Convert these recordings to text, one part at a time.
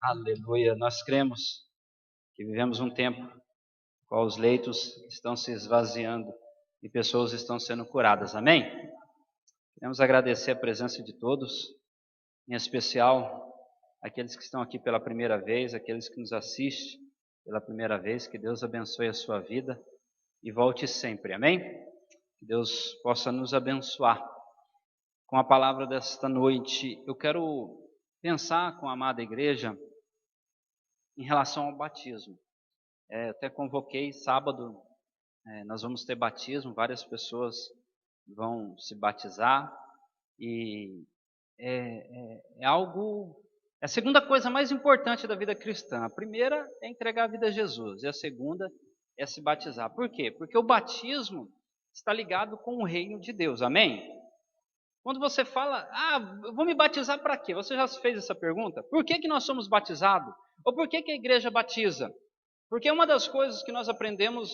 Aleluia. Nós cremos que vivemos um tempo em qual os leitos estão se esvaziando e pessoas estão sendo curadas. Amém? Queremos agradecer a presença de todos, em especial aqueles que estão aqui pela primeira vez, aqueles que nos assistem pela primeira vez. Que Deus abençoe a sua vida e volte sempre. Amém? Que Deus possa nos abençoar. Com a palavra desta noite, eu quero pensar com a amada igreja em relação ao batismo. Eu até convoquei sábado, nós vamos ter batismo, várias pessoas vão se batizar e é algo, é a segunda coisa mais importante da vida cristã. A primeira é entregar a vida a Jesus e a segunda é se batizar. Por quê? Porque o batismo está ligado com o reino de Deus, amém? Quando você fala, eu vou me batizar para quê? Você já fez essa pergunta? Por que nós somos batizados? Ou por que a igreja batiza? Porque uma das coisas que nós aprendemos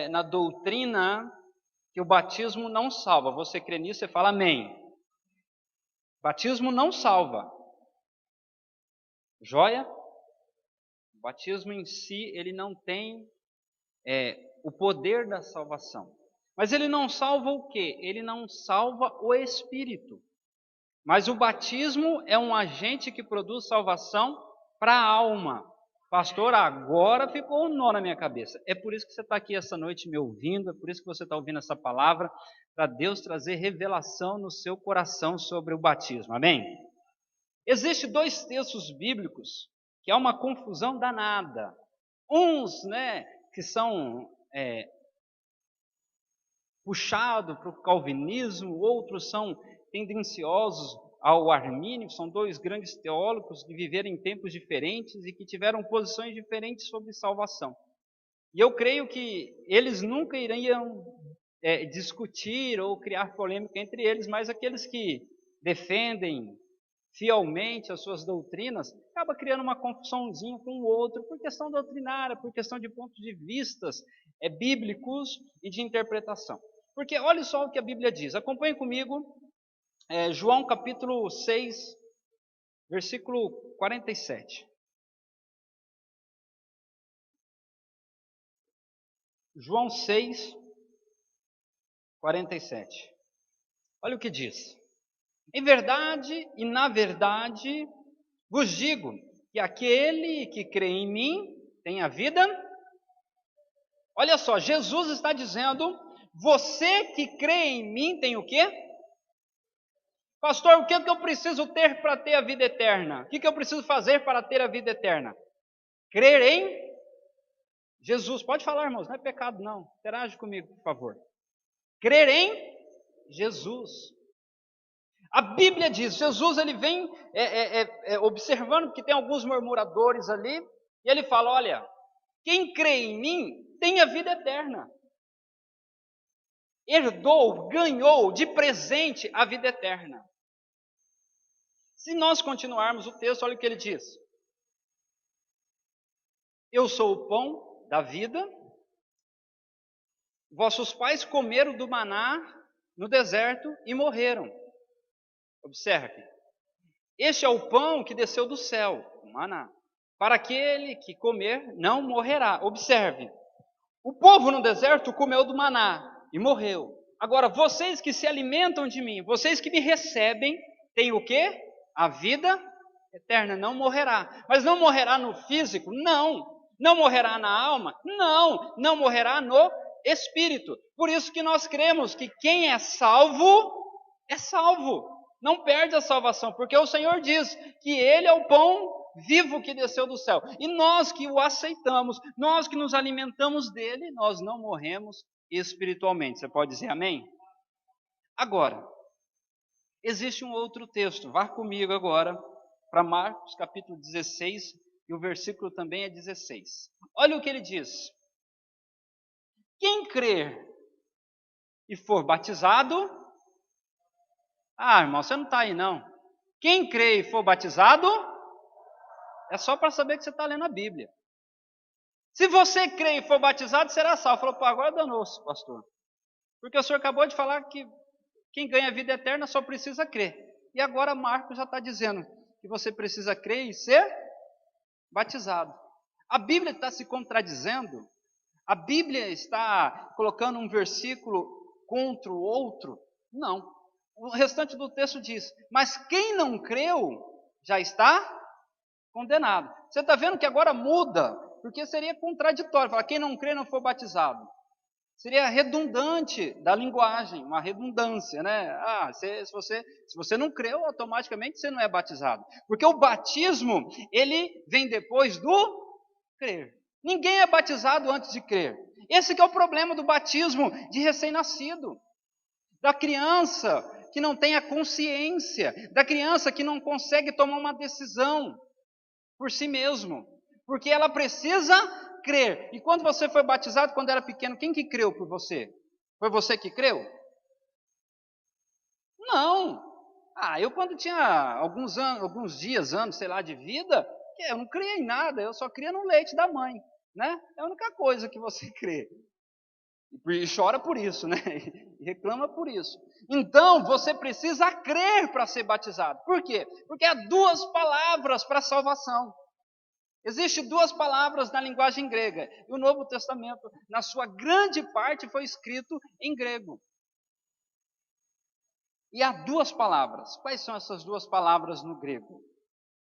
na doutrina, que o batismo não salva. Você crê nisso, você fala amém. Batismo não salva. Joia? O batismo em si, ele não tem o poder da salvação. Mas ele não salva o quê? Ele não salva o espírito. Mas o batismo é um agente que produz salvação para a alma. Pastor, agora ficou um nó na minha cabeça. É por isso que você está aqui essa noite me ouvindo, é por isso que você está ouvindo essa palavra, para Deus trazer revelação no seu coração sobre o batismo. Amém? Existem dois textos bíblicos que há uma confusão danada. Uns, que são puxados para o calvinismo, outros são tendenciosos ao armínio, são dois grandes teólogos que viveram em tempos diferentes e que tiveram posições diferentes sobre salvação. E eu creio que eles nunca iriam discutir ou criar polêmica entre eles, mas aqueles que defendem fielmente as suas doutrinas, acaba criando uma confusãozinha com o outro, por questão doutrinária, por questão de pontos de vistas bíblicos e de interpretação. Porque olha só o que a Bíblia diz, acompanhe comigo, João capítulo 6, versículo 47. João 6, 47. Olha o que diz. Em verdade e na verdade vos digo que aquele que crê em mim tem a vida. Olha só, Jesus está dizendo, você que crê em mim tem o quê? Pastor, o que eu preciso ter para ter a vida eterna? O que eu preciso fazer para ter a vida eterna? Crer em Jesus. Pode falar, irmãos, não é pecado não. Interage comigo, por favor. Crer em Jesus. A Bíblia diz, Jesus ele vem observando que tem alguns murmuradores ali, e ele fala, olha, quem crê em mim tem a vida eterna. Herdou, ganhou de presente a vida eterna. Se nós continuarmos o texto, olha o que ele diz. Eu sou o pão da vida. Vossos pais comeram do maná no deserto e morreram. Observe. Este é o pão que desceu do céu, o maná. Para aquele que comer, não morrerá. Observe. O povo no deserto comeu do maná e morreu. Agora, vocês que se alimentam de mim, vocês que me recebem, têm o quê? A vida eterna, não morrerá. Mas não morrerá no físico? Não. Não morrerá na alma? Não. Não morrerá no espírito. Por isso que nós cremos que quem é salvo, não perde a salvação, porque o Senhor diz que Ele é o pão vivo que desceu do céu. E nós que o aceitamos, nós que nos alimentamos dele, nós não morremos espiritualmente. Você pode dizer amém? Agora, existe um outro texto. Vá comigo agora para Marcos capítulo 16, e o versículo também é 16. Olha o que ele diz. Quem crer e for batizado... irmão, você não está aí não. Quem crê e for batizado... é só para saber que você está lendo a Bíblia. Se você crê e for batizado, será salvo. Falou, agora danou-se, pastor. Porque o senhor acabou de falar que quem ganha a vida eterna só precisa crer. E agora Marcos já está dizendo que você precisa crer e ser batizado. A Bíblia está se contradizendo? A Bíblia está colocando um versículo contra o outro? Não. O restante do texto diz: mas quem não creu já está condenado. Você está vendo que agora muda, porque seria contraditório falar quem não crê não foi batizado. Seria redundante da linguagem, uma redundância, né? Se você não creu, automaticamente você não é batizado. Porque o batismo, ele vem depois do crer. Ninguém é batizado antes de crer. Esse que é o problema do batismo de recém-nascido. Da criança que não tem a consciência, da criança que não consegue tomar uma decisão por si mesmo. Porque ela precisa crer. E quando você foi batizado, quando era pequeno, quem que creu por você? Foi você que creu? Não. Eu quando tinha alguns dias, anos, sei lá, de vida, eu não cria em nada, eu só cria no leite da mãe, né? É a única coisa que você crê. E chora por isso, né? E reclama por isso. Então, você precisa crer para ser batizado. Por quê? Porque há duas palavras para salvação. Existem duas palavras na linguagem grega. E o Novo Testamento, na sua grande parte, foi escrito em grego. E há duas palavras. Quais são essas duas palavras no grego?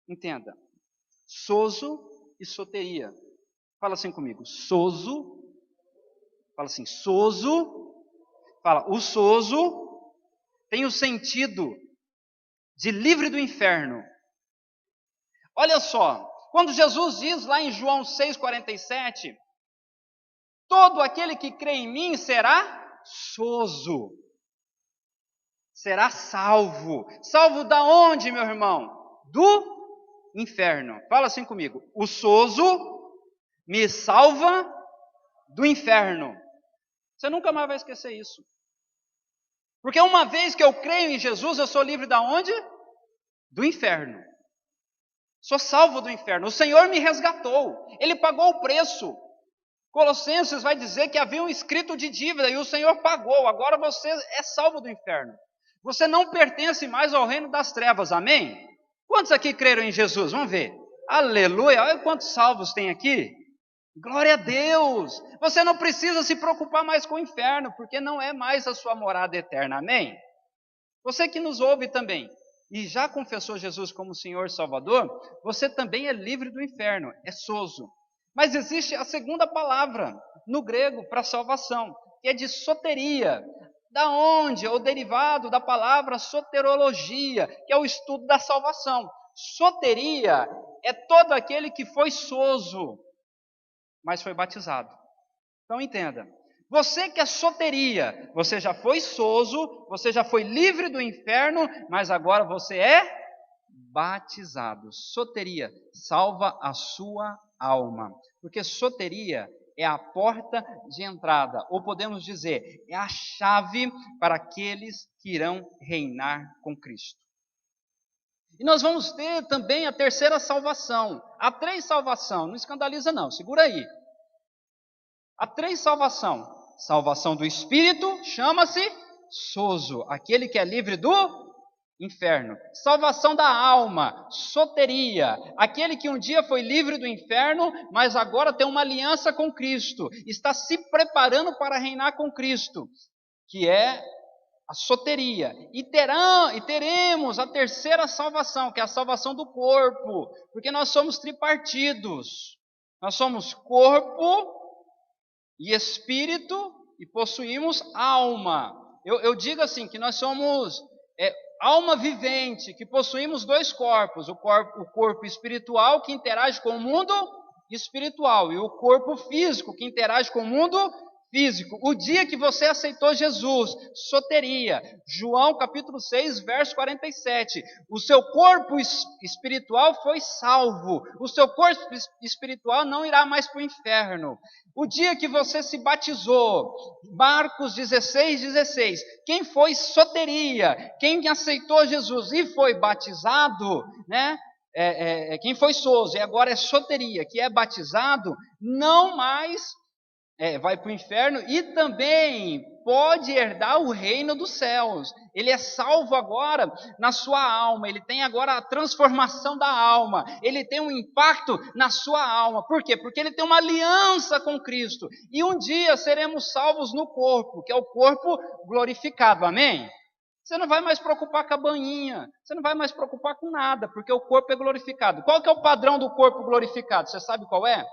Entenda. Sozo e soteria. Fala assim comigo. Sozo. Fala assim. Sozo. Fala. O sozo tem o sentido de livre do inferno. Olha só. Quando Jesus diz lá em João 6,47, todo aquele que crê em mim será sozo, será salvo. Salvo da onde, meu irmão? Do inferno. Fala assim comigo. O sozo me salva do inferno. Você nunca mais vai esquecer isso. Porque uma vez que eu creio em Jesus, eu sou livre da onde? Do inferno. Sou salvo do inferno. O Senhor me resgatou. Ele pagou o preço. Colossenses vai dizer que havia um escrito de dívida e o Senhor pagou. Agora você é salvo do inferno. Você não pertence mais ao reino das trevas. Amém? Quantos aqui creram em Jesus? Vamos ver. Aleluia. Olha quantos salvos tem aqui. Glória a Deus. Você não precisa se preocupar mais com o inferno, porque não é mais a sua morada eterna. Amém? Você que nos ouve também e já confessou Jesus como Senhor e Salvador, você também é livre do inferno, é sozo. Mas existe a segunda palavra no grego para salvação, que é de soteria. Da onde? É o derivado da palavra soterologia, que é o estudo da salvação. Soteria é todo aquele que foi sozo, mas foi batizado. Então entenda. Você que é soteria, você já foi sozo, você já foi livre do inferno, mas agora você é batizado. Soteria salva a sua alma, porque soteria é a porta de entrada, ou podemos dizer, é a chave para aqueles que irão reinar com Cristo. E nós vamos ter também a terceira salvação. Há três salvações, não escandaliza não, segura aí. Há três salvações. Salvação do Espírito, chama-se sozo, aquele que é livre do inferno. Salvação da alma, soteria, aquele que um dia foi livre do inferno, mas agora tem uma aliança com Cristo, está se preparando para reinar com Cristo, que é a soteria. E teremos a terceira salvação, que é a salvação do corpo, porque nós somos tripartidos. Nós somos corpo e espírito e possuímos alma. Eu digo assim, que nós somos alma vivente, que possuímos dois corpos, o corpo espiritual que interage com o mundo espiritual e o corpo físico que interage com o mundo físico. O dia que você aceitou Jesus, soteria, João capítulo 6, verso 47, o seu corpo espiritual foi salvo, o seu corpo espiritual não irá mais para o inferno. O dia que você se batizou, Marcos 16, 16, quem foi soteria, quem aceitou Jesus e foi batizado, né? Quem foi sozo e agora é soteria, que é batizado, não mais vai para o inferno e também pode herdar o reino dos céus. Ele é salvo agora na sua alma, ele tem agora a transformação da alma, ele tem um impacto na sua alma. Por quê? Porque ele tem uma aliança com Cristo. E um dia seremos salvos no corpo, que é o corpo glorificado. Amém? Você não vai mais preocupar com a banhinha, você não vai mais preocupar com nada, porque o corpo é glorificado. Qual que é o padrão do corpo glorificado? Você sabe qual é?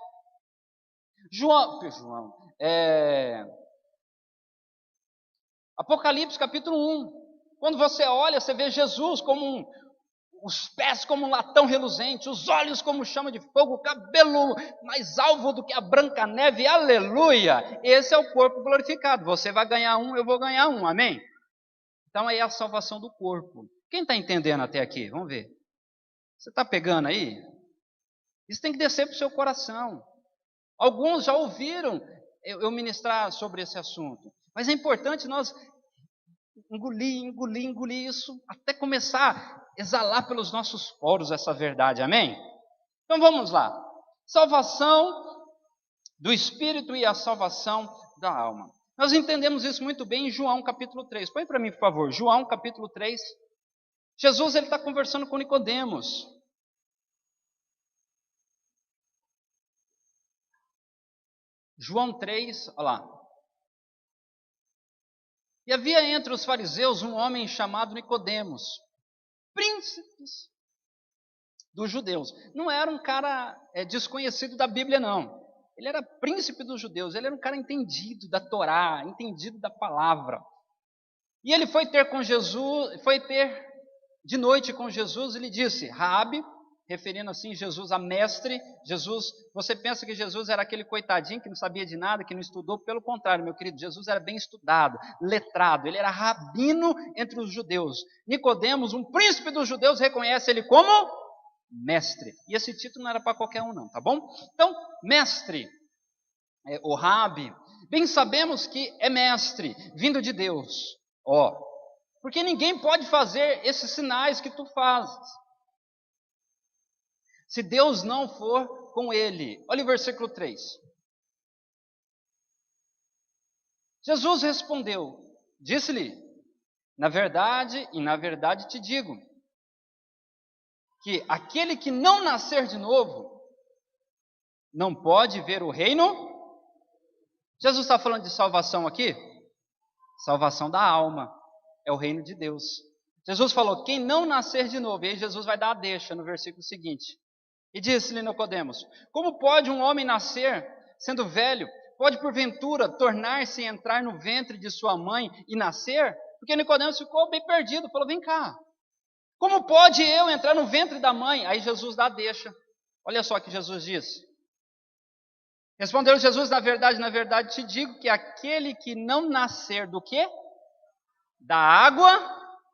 Apocalipse capítulo 1. Quando você olha, você vê Jesus como os pés como um latão reluzente, os olhos como chama de fogo, o cabelo mais alvo do que a branca neve, aleluia! Esse é o corpo glorificado. Você vai ganhar um, eu vou ganhar um, amém? Então aí é a salvação do corpo. Quem está entendendo até aqui? Vamos ver. Você está pegando aí? Isso tem que descer para o seu coração. Alguns já ouviram eu ministrar sobre esse assunto, mas é importante nós engolir isso, até começar a exalar pelos nossos poros essa verdade, amém? Então vamos lá. Salvação do espírito e a salvação da alma. Nós entendemos isso muito bem em João capítulo 3. Põe para mim, por favor, João capítulo 3. Jesus está conversando com Nicodemos. João 3, olha lá. E havia entre os fariseus um homem chamado Nicodemos, príncipes dos judeus. Não era um cara desconhecido da Bíblia, não. Ele era príncipe dos judeus, ele era um cara entendido da Torá, entendido da palavra. E ele foi ter de noite com Jesus e lhe disse, Rabi, referindo assim Jesus a mestre. Jesus, você pensa que Jesus era aquele coitadinho que não sabia de nada, que não estudou? Pelo contrário, meu querido, Jesus era bem estudado, letrado, ele era rabino entre os judeus. Nicodemos, um príncipe dos judeus, reconhece ele como mestre. E esse título não era para qualquer um não, tá bom? Então, mestre, o Rabi, bem sabemos que é mestre, vindo de Deus. Porque ninguém pode fazer esses sinais que tu fazes se Deus não for com ele. Olha o versículo 3. Jesus respondeu, disse-lhe, na verdade te digo, que aquele que não nascer de novo, não pode ver o reino. Jesus está falando de salvação aqui? Salvação da alma, é o reino de Deus. Jesus falou, quem não nascer de novo, e aí Jesus vai dar a deixa no versículo seguinte. E disse-lhe Nicodemos, como pode um homem nascer, sendo velho, pode porventura tornar-se entrar no ventre de sua mãe e nascer? Porque Nicodemos ficou bem perdido, falou, vem cá, como pode eu entrar no ventre da mãe? Aí Jesus dá a deixa. Olha só o que Jesus diz. Respondeu Jesus, na verdade te digo que aquele que não nascer do quê? Da água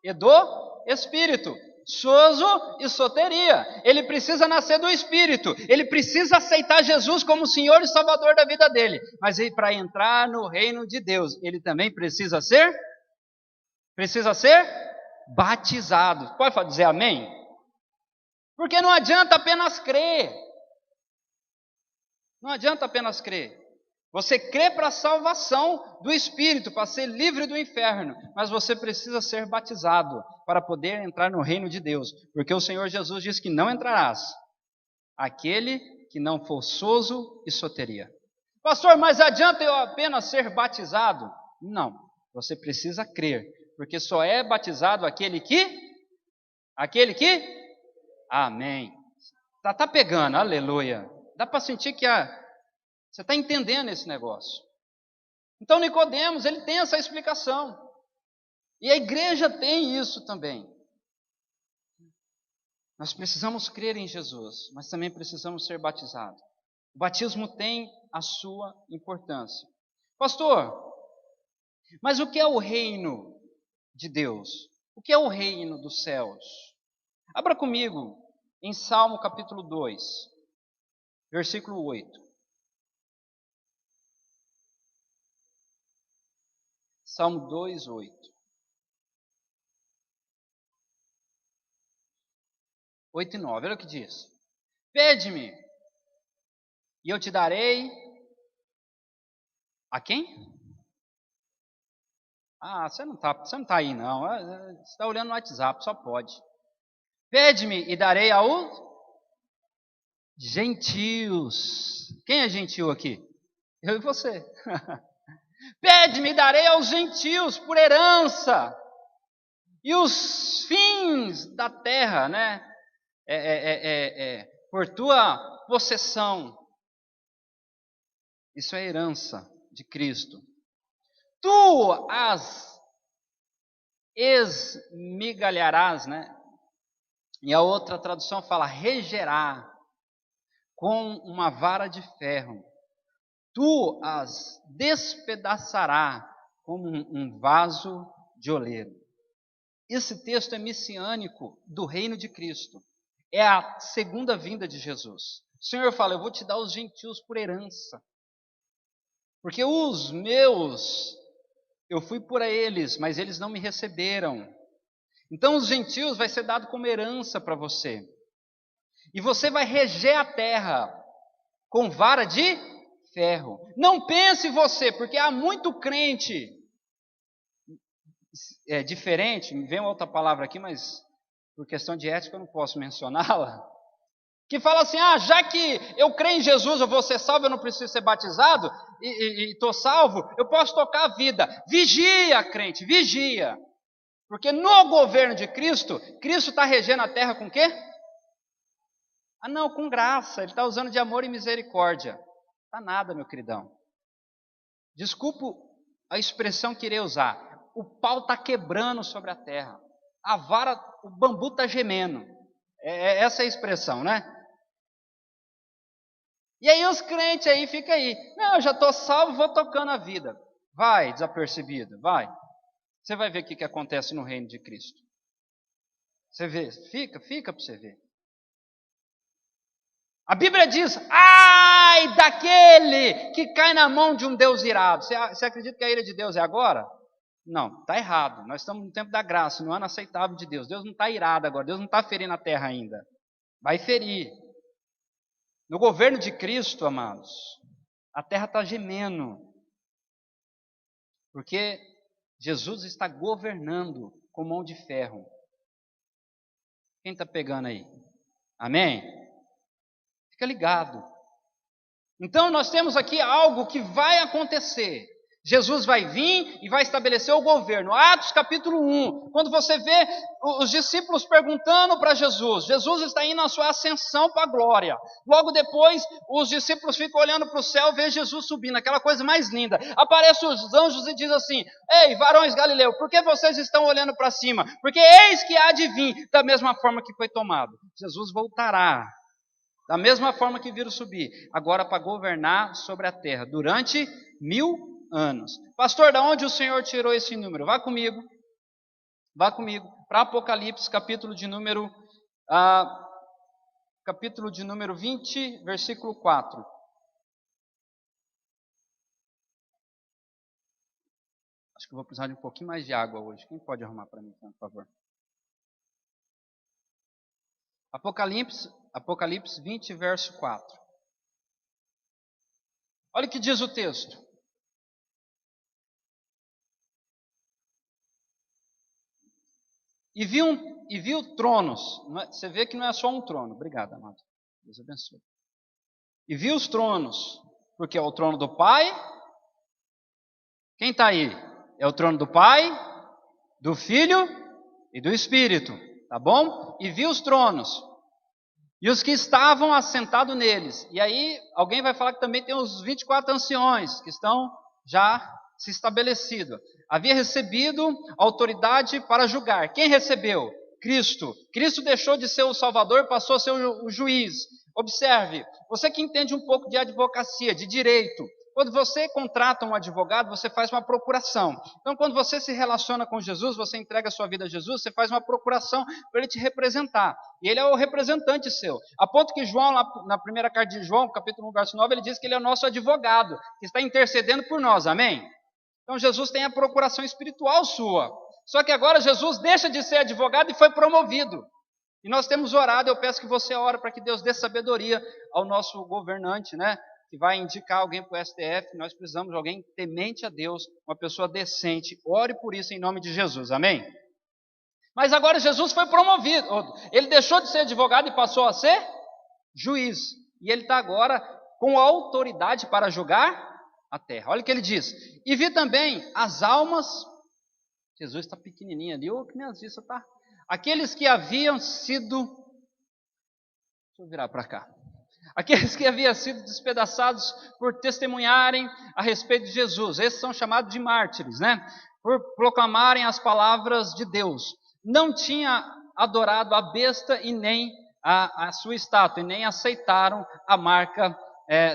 e do Espírito. Sozo e soteria. Ele precisa nascer do Espírito. Ele precisa aceitar Jesus como Senhor e Salvador da vida dele. Mas para entrar no reino de Deus, ele também precisa ser batizado. Pode dizer amém? Porque não adianta apenas crer. Não adianta apenas crer. Você crê para a salvação do Espírito, para ser livre do inferno, mas você precisa ser batizado para poder entrar no reino de Deus, porque o Senhor Jesus diz que não entrarás aquele que não for sozo e soteria. Pastor, mas adianta eu apenas ser batizado? Não, você precisa crer, porque só é batizado aquele que? Amém. Tá pegando, aleluia. Dá para sentir que você está entendendo esse negócio. Então Nicodemos, ele tem essa explicação. E a igreja tem isso também. Nós precisamos crer em Jesus, mas também precisamos ser batizados. O batismo tem a sua importância. Pastor, mas o que é o reino de Deus? O que é o reino dos céus? Abra comigo em Salmo capítulo 2, versículo 8. Salmo 2, 8. 8 e 9, olha o que diz. Pede-me, e eu te darei A quem? Ah, você não tá aí não. Você está olhando no WhatsApp, só pode. Pede-me e darei aos gentios. Quem é gentil aqui? Eu e você. Pede-me e darei aos gentios por herança. E os fins da terra, né? Por tua possessão. Isso é herança de Cristo. Tu as esmigalharás, né? E a outra tradução fala regerá com uma vara de ferro. Tu as despedaçará como um vaso de oleiro. Esse texto é messiânico do reino de Cristo. É a segunda vinda de Jesus. O Senhor fala, eu vou te dar os gentios por herança. Porque os meus, eu fui por eles, mas eles não me receberam. Então os gentios vai ser dado como herança para você. E você vai reger a terra com vara de ferro. Não pense você, porque há muito crente diferente, me vem uma outra palavra aqui, mas por questão de ética eu não posso mencioná-la, que fala assim, já que eu creio em Jesus, eu vou ser salvo, eu não preciso ser batizado, e estou salvo, eu posso tocar a vida. Vigia, crente, vigia. Porque no governo de Cristo, Cristo está regendo a terra com o quê? Não, com graça, Ele está usando de amor e misericórdia. Está nada, meu queridão. Desculpa a expressão que irei usar. O pau está quebrando sobre a terra. A vara, o bambu está gemendo. Essa é a expressão, né? E aí os crentes aí ficam aí. Não, eu já estou salvo, vou tocando a vida. Vai, desapercebido, vai. Você vai ver o que acontece no reino de Cristo. Você vê, fica para você ver. A Bíblia diz, ai daquele que cai na mão de um Deus irado. Você acredita que a ira de Deus é agora? Não, está errado. Nós estamos no tempo da graça, no ano aceitável de Deus. Deus não está irado agora, Deus não está ferindo a terra ainda. Vai ferir. No governo de Cristo, amados, a terra está gemendo. Porque Jesus está governando com mão de ferro. Quem está pegando aí? Amém? Fica ligado. Então nós temos aqui algo que vai acontecer. Jesus vai vir e vai estabelecer o governo. Atos capítulo 1, quando você vê os discípulos perguntando para Jesus, Jesus está indo na sua ascensão para a glória. Logo depois, os discípulos ficam olhando para o céu e vê Jesus subindo, aquela coisa mais linda. Aparecem os anjos e diz assim, ei, varões Galileu, por que vocês estão olhando para cima? Porque eis que há de vir da mesma forma que foi tomado. Jesus voltará. Da mesma forma que viram subir, agora para governar sobre a terra, durante 1000 anos. Pastor, da onde o Senhor tirou esse número? Vá comigo para Apocalipse, capítulo de número 20, versículo 4. Acho que eu vou precisar de um pouquinho mais de água hoje. Quem pode arrumar para mim, por favor? Apocalipse 20, verso 4. Olha o que diz o texto. E viu tronos. Você vê que não é só um trono. Obrigado, amado. Deus abençoe. E viu os tronos. Porque é o trono do Pai. Quem está aí? É o trono do Pai, do Filho e do Espírito. Tá bom? E viu os tronos. E os que estavam assentados neles. E aí, alguém vai falar que também tem os 24 anciões, que estão já se estabelecidos. Havia recebido autoridade para julgar. Quem recebeu? Cristo. Cristo deixou de ser o Salvador, passou a ser o juiz. Observe, você que entende um pouco de advocacia, de direito, quando você contrata um advogado, você faz uma procuração. Então, quando você se relaciona com Jesus, você entrega a sua vida a Jesus, você faz uma procuração para ele te representar. E ele é o representante seu. A ponto que João, lá na primeira carta de João, capítulo 1, verso 9, ele diz que ele é o nosso advogado, que está intercedendo por nós. Amém? Então, Jesus tem a procuração espiritual sua. Só que agora Jesus deixa de ser advogado e foi promovido. E nós temos orado, eu peço que você ore para que Deus dê sabedoria ao nosso governante, né? que vai indicar alguém para o STF, nós precisamos de alguém temente a Deus, uma pessoa decente. Ore por isso em nome de Jesus, amém? Mas agora Jesus foi promovido, ele deixou de ser advogado e passou a ser juiz. E ele está agora com autoridade para julgar a terra. Olha o que ele diz. E vi também as almas, Jesus está pequenininho ali, que minhas vistas tá. Aqueles que haviam sido, deixa eu virar para cá. Aqueles que haviam sido despedaçados por testemunharem a respeito de Jesus. Esses são chamados de mártires, né? Por proclamarem as palavras de Deus. Não tinha adorado a besta e nem a sua estátua, e nem aceitaram a marca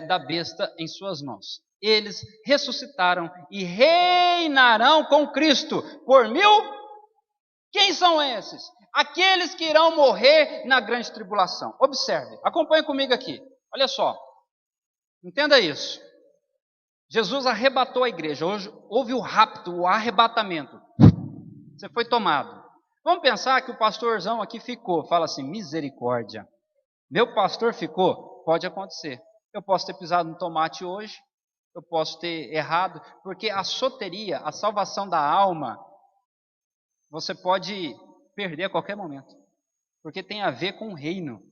da besta em suas mãos. Eles ressuscitaram e reinarão com Cristo por 1000. Quem são esses? Aqueles que irão morrer na grande tribulação. Observe, acompanhe comigo aqui. Olha só, entenda isso. Jesus arrebatou a igreja. Hoje houve o rapto, o arrebatamento. Você foi tomado. Vamos pensar que o pastorzão aqui ficou. Fala assim, misericórdia. Meu pastor ficou? Pode acontecer. Eu posso ter pisado no tomate hoje. Eu posso ter errado. Porque a soteria, a salvação da alma, você pode perder a qualquer momento. Porque tem a ver com o reino.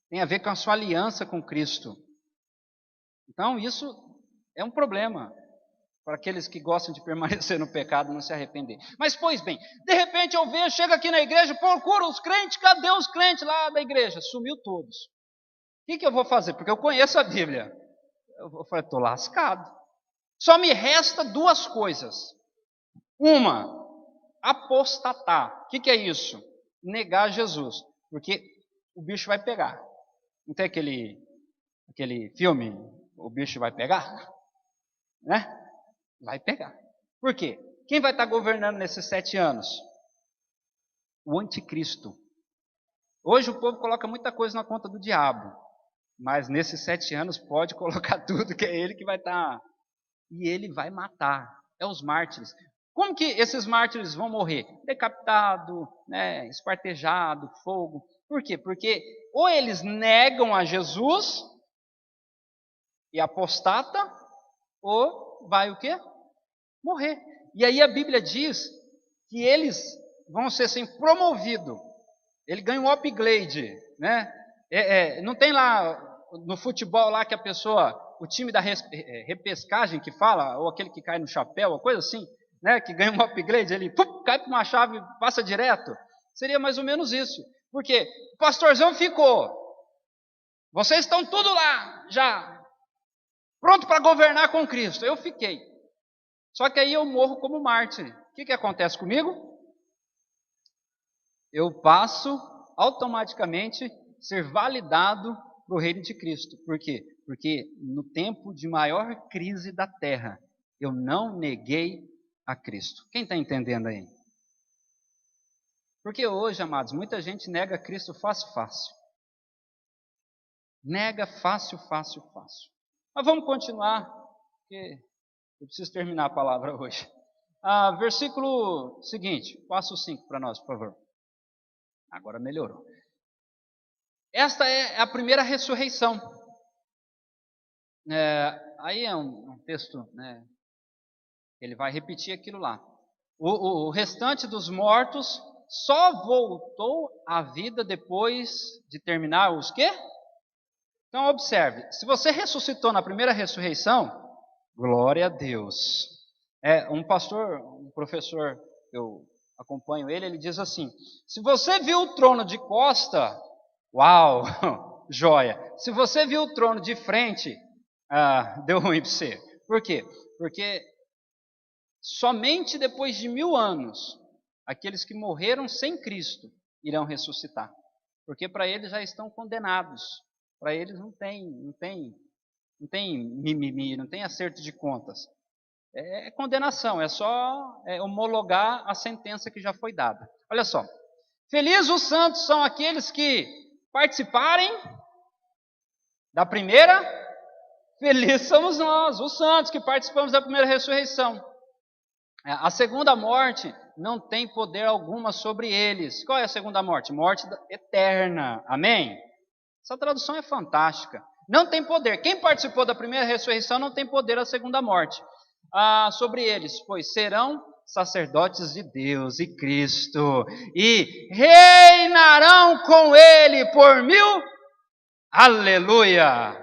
Tem a ver com a sua aliança com Cristo. Então isso é um problema para aqueles que gostam de permanecer no pecado e não se arrepender. Mas, pois bem, de repente eu vejo, chego aqui na igreja, procuro os crentes, cadê os crentes lá da igreja? Sumiu todos. O que eu vou fazer? Porque eu conheço a Bíblia. Eu falei, estou lascado. Só me resta duas coisas. Uma, apostatar. O que é isso? Negar Jesus. Porque o bicho vai pegar. Não tem aquele filme, o bicho vai pegar? Né? Vai pegar. Por quê? Quem vai estar governando nesses 7 anos? O anticristo. Hoje o povo coloca muita coisa na conta do diabo. Mas nesses 7 anos pode colocar tudo, que é ele que vai estar. E ele vai matar. É os mártires. Como que esses mártires vão morrer? Decapitado, né, espartejado, fogo. Por quê? Porque ou eles negam a Jesus e apostata, ou vai o quê? Morrer. E aí a Bíblia diz que eles vão ser assim promovidos. Ele ganha um upgrade, né? Não tem lá no futebol lá que a pessoa, o time da repescagem que fala, ou aquele que cai no chapéu, ou coisa assim, né? Que ganha um upgrade, ele cai para uma chave e passa direto. Seria mais ou menos isso. Porque o pastorzão ficou. Vocês estão tudo lá, já pronto para governar com Cristo. Eu fiquei. Só que aí eu morro como mártir. O que acontece comigo? Eu passo automaticamente ser validado para o reino de Cristo. Por quê? Porque no tempo de maior crise da terra, eu não neguei a Cristo. Quem está entendendo aí? Porque hoje, amados, muita gente nega Cristo fácil. Nega fácil. Mas vamos continuar, porque eu preciso terminar a palavra hoje. Versículo seguinte, passo 5 para nós, por favor. Agora melhorou. Esta é a primeira ressurreição. Aí é um texto, né? Ele vai repetir aquilo lá. O restante dos mortos só voltou à vida depois de terminar os quê? Então observe, se você ressuscitou na primeira ressurreição, glória a Deus. Um pastor, um professor, eu acompanho ele diz assim, se você viu o trono de costa, uau, joia. Se você viu o trono de frente, deu ruim para você. Por quê? Porque somente depois de 1000 anos, aqueles que morreram sem Cristo irão ressuscitar. Porque para eles já estão condenados. Para eles não tem mimimi, não tem acerto de contas. É condenação, é só homologar a sentença que já foi dada. Olha só. Felizes os santos são aqueles que participarem da primeira. Felizes somos nós, os santos, que participamos da primeira ressurreição. A segunda morte não tem poder alguma sobre eles. Qual é a segunda morte? Morte eterna. Amém? Essa tradução é fantástica. Não tem poder. Quem participou da primeira ressurreição não tem poder à segunda morte. Sobre eles, pois serão sacerdotes de Deus e Cristo, e reinarão com Ele por 1000. Aleluia!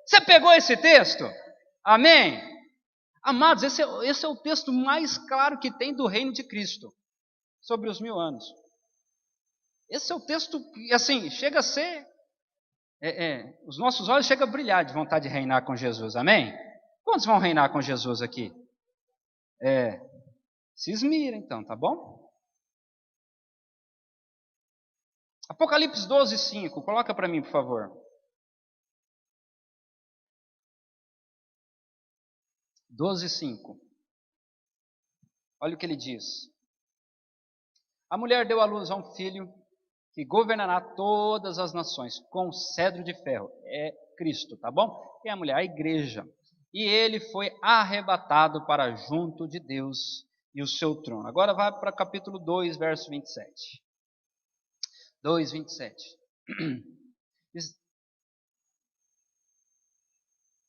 Você pegou esse texto? Amém? Amados, esse é o texto mais claro que tem do reino de Cristo, sobre os 1000 anos. Esse é o texto que, assim, chega a ser... os nossos olhos chegam a brilhar de vontade de reinar com Jesus, amém? Quantos vão reinar com Jesus aqui? Se esmira então, tá bom? Apocalipse 12:5, coloca para mim, por favor. 12:5. Olha o que ele diz. A mulher deu à luz a um filho que governará todas as nações com cedro de ferro. É Cristo, tá bom? E a mulher, a igreja. E ele foi arrebatado para junto de Deus e o seu trono. Agora vai para capítulo 2, verso 27. 2:27.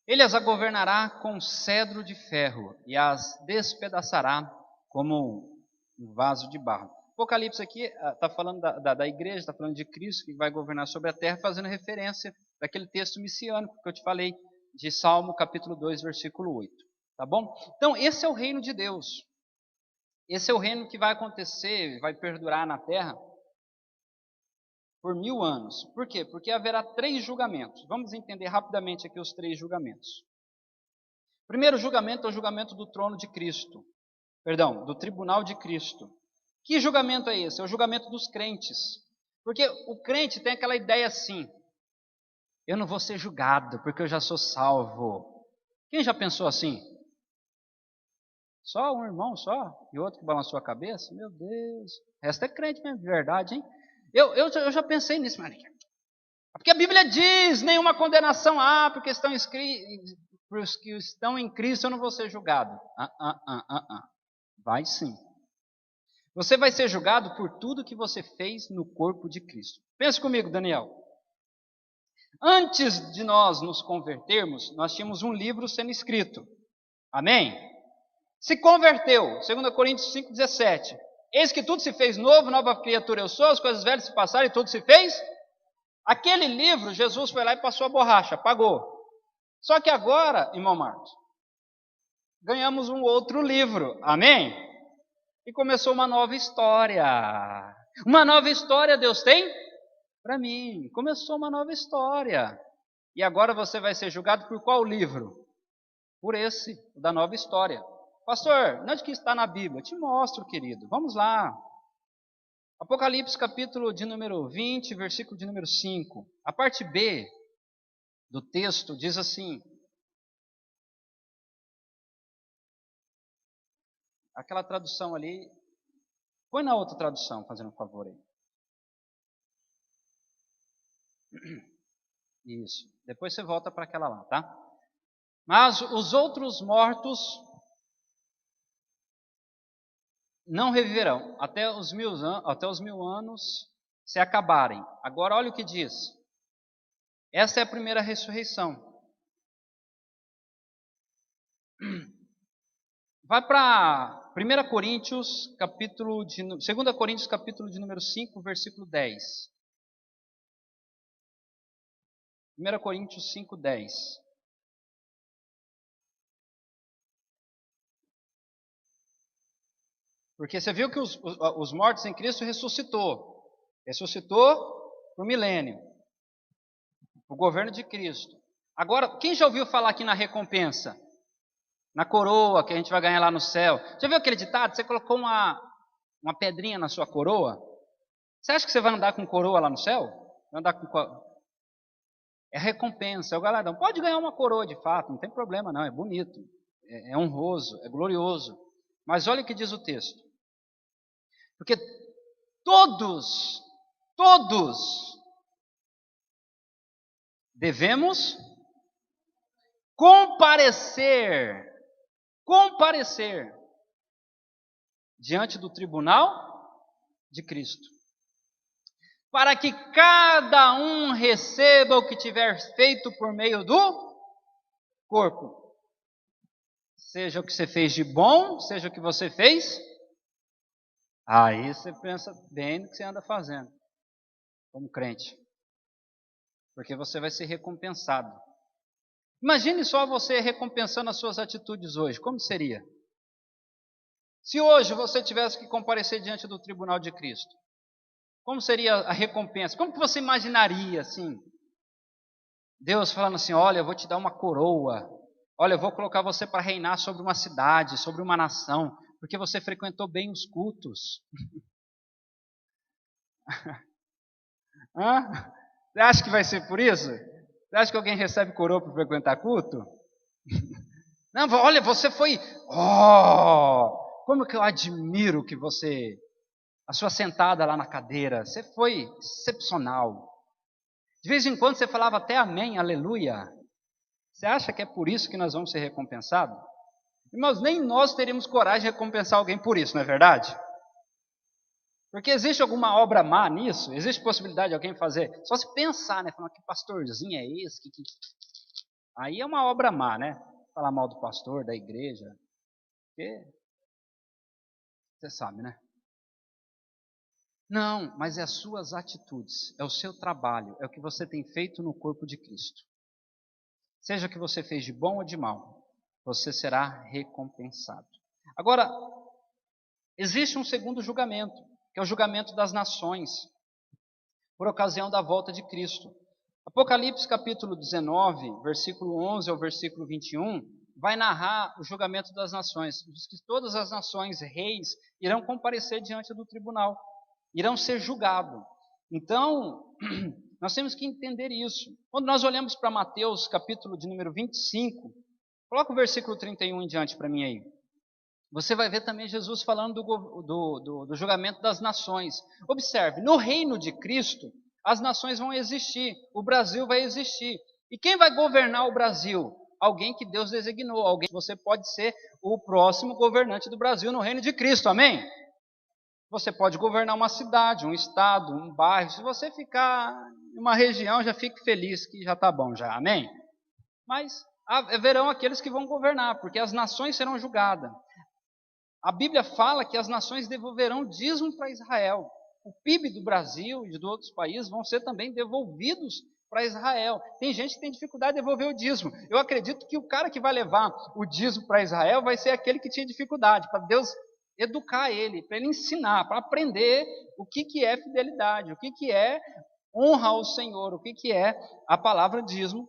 Ele as governará com cedro de ferro e as despedaçará como um vaso de barro. Apocalipse aqui está falando da igreja, está falando de Cristo que vai governar sobre a terra, fazendo referência daquele texto messiânico que eu te falei, de Salmo capítulo 2, versículo 8. Tá bom? Então, esse é o reino de Deus. Esse é o reino que vai acontecer, vai perdurar na terra por 1000 anos. Por quê? Porque haverá 3 julgamentos. Vamos entender rapidamente aqui os 3 julgamentos. O primeiro julgamento é o julgamento do trono de Cristo. Perdão, do tribunal de Cristo. Que julgamento é esse? É o julgamento dos crentes. Porque o crente tem aquela ideia assim: eu não vou ser julgado porque eu já sou salvo. Quem já pensou assim? Só um irmão só? E outro que balançou a cabeça? Meu Deus. O resto é crente mesmo, de verdade, hein? Eu já pensei nisso, Maria. Porque a Bíblia diz: nenhuma condenação há porque para os que estão em Cristo eu não vou ser julgado. Vai sim. Você vai ser julgado por tudo que você fez no corpo de Cristo. Pensa comigo, Daniel. Antes de nós nos convertermos, nós tínhamos um livro sendo escrito. Amém? Se converteu, 2 Coríntios 5,17. Eis que tudo se fez novo, nova criatura eu sou, as coisas velhas se passaram e tudo se fez. Aquele livro, Jesus foi lá e passou a borracha, apagou. Só que agora, irmão Marcos, ganhamos um outro livro. Amém? E começou uma nova história. Uma nova história Deus tem para mim. Começou uma nova história. E agora você vai ser julgado por qual livro? Por esse, da nova história. Pastor, onde que está na Bíblia? Eu te mostro, querido. Vamos lá. Apocalipse capítulo de número 20, versículo de número 5. A parte B do texto diz assim: aquela tradução ali, põe na outra tradução, fazendo um favor aí. Isso. Depois você volta para aquela lá, tá? Mas os outros mortos não reviverão até os 1000 anos se acabarem. Agora olha o que diz. Essa é a primeira ressurreição. Vai para 2 Coríntios capítulo de número 5, versículo 10. 1 Coríntios 5, 10. Porque você viu que os mortos em Cristo ressuscitou. Ressuscitou para o milênio. O governo de Cristo. Agora, quem já ouviu falar aqui na recompensa? Na coroa que a gente vai ganhar lá no céu. Já viu aquele ditado? Você colocou uma pedrinha na sua coroa? Você acha que você vai andar com coroa lá no céu? Vai andar com... É recompensa, é o galardão. Pode ganhar uma coroa de fato, não tem problema não, é bonito, é honroso, é glorioso. Mas olha o que diz o texto. Porque todos devemos comparecer diante do tribunal de Cristo. para que cada um receba o que tiver feito por meio do corpo. Seja o que você fez de bom, seja o que você fez. Aí você pensa bem no que você anda fazendo, como crente. Porque você vai ser recompensado. Imagine só você recompensando as suas atitudes hoje. Como seria? Se hoje você tivesse que comparecer diante do tribunal de Cristo, como seria a recompensa? Como que você imaginaria assim? Deus falando assim, olha, eu vou te dar uma coroa. Olha, eu vou colocar você para reinar sobre uma cidade, sobre uma nação, porque você frequentou bem os cultos. Hã? Você acha que vai ser por isso? Você acha que alguém recebe coroa por frequentar culto? Não, olha, você foi. Oh, como que eu admiro que você. A sua sentada lá na cadeira, você foi excepcional. De vez em quando você falava até amém, aleluia. Você acha que é por isso que nós vamos ser recompensados? Irmãos, nem nós teríamos coragem de recompensar alguém por isso, não é verdade? Porque existe alguma obra má nisso? Existe possibilidade de alguém fazer? Só se pensar, né? Falar que pastorzinho é esse? Aí é uma obra má, né? Falar mal do pastor, da igreja. Porque você sabe, né? Não, mas é as suas atitudes, é o seu trabalho, é o que você tem feito no corpo de Cristo. Seja o que você fez de bom ou de mal, você será recompensado. Agora, existe um segundo julgamento, que é o julgamento das nações, por ocasião da volta de Cristo. Apocalipse capítulo 19, versículo 11 ao versículo 21, vai narrar o julgamento das nações. Diz que todas as nações, reis, irão comparecer diante do tribunal, irão ser julgados. Então, nós temos que entender isso. Quando nós olhamos para Mateus capítulo de número 25, coloca o versículo 31 em diante para mim aí. Você vai ver também Jesus falando do julgamento das nações. Observe, no reino de Cristo, as nações vão existir, o Brasil vai existir. E quem vai governar o Brasil? Alguém que Deus designou, alguém que você pode ser o próximo governante do Brasil no reino de Cristo, amém? Você pode governar uma cidade, um estado, um bairro. Se você ficar em uma região, já fique feliz que já está bom já, amém? Mas haverão aqueles que vão governar, porque as nações serão julgadas. A Bíblia fala que as nações devolverão dízimo para Israel. O PIB do Brasil e de outros países vão ser também devolvidos para Israel. Tem gente que tem dificuldade de devolver o dízimo. Eu acredito que o cara que vai levar o dízimo para Israel vai ser aquele que tinha dificuldade, para Deus educar ele, para ele ensinar, para aprender o que é fidelidade, o que é honra ao Senhor, o que é a palavra dízimo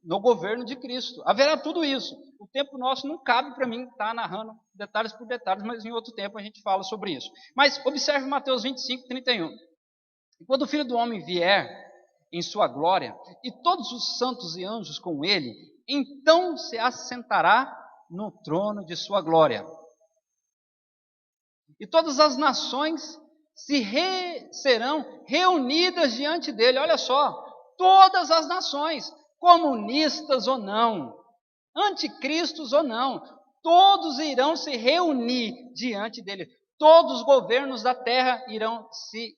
no governo de Cristo. Haverá tudo isso. O tempo nosso não cabe para mim estar narrando detalhes por detalhes, mas em outro tempo a gente fala sobre isso. Mas observe Mateus 25, 31. E quando o Filho do Homem vier em sua glória, e todos os santos e anjos com ele, então se assentará no trono de sua glória. E todas as nações serão reunidas diante dele. Olha só, todas as nações, comunistas ou não, anticristos ou não, todos irão se reunir diante dele. Todos os governos da terra irão se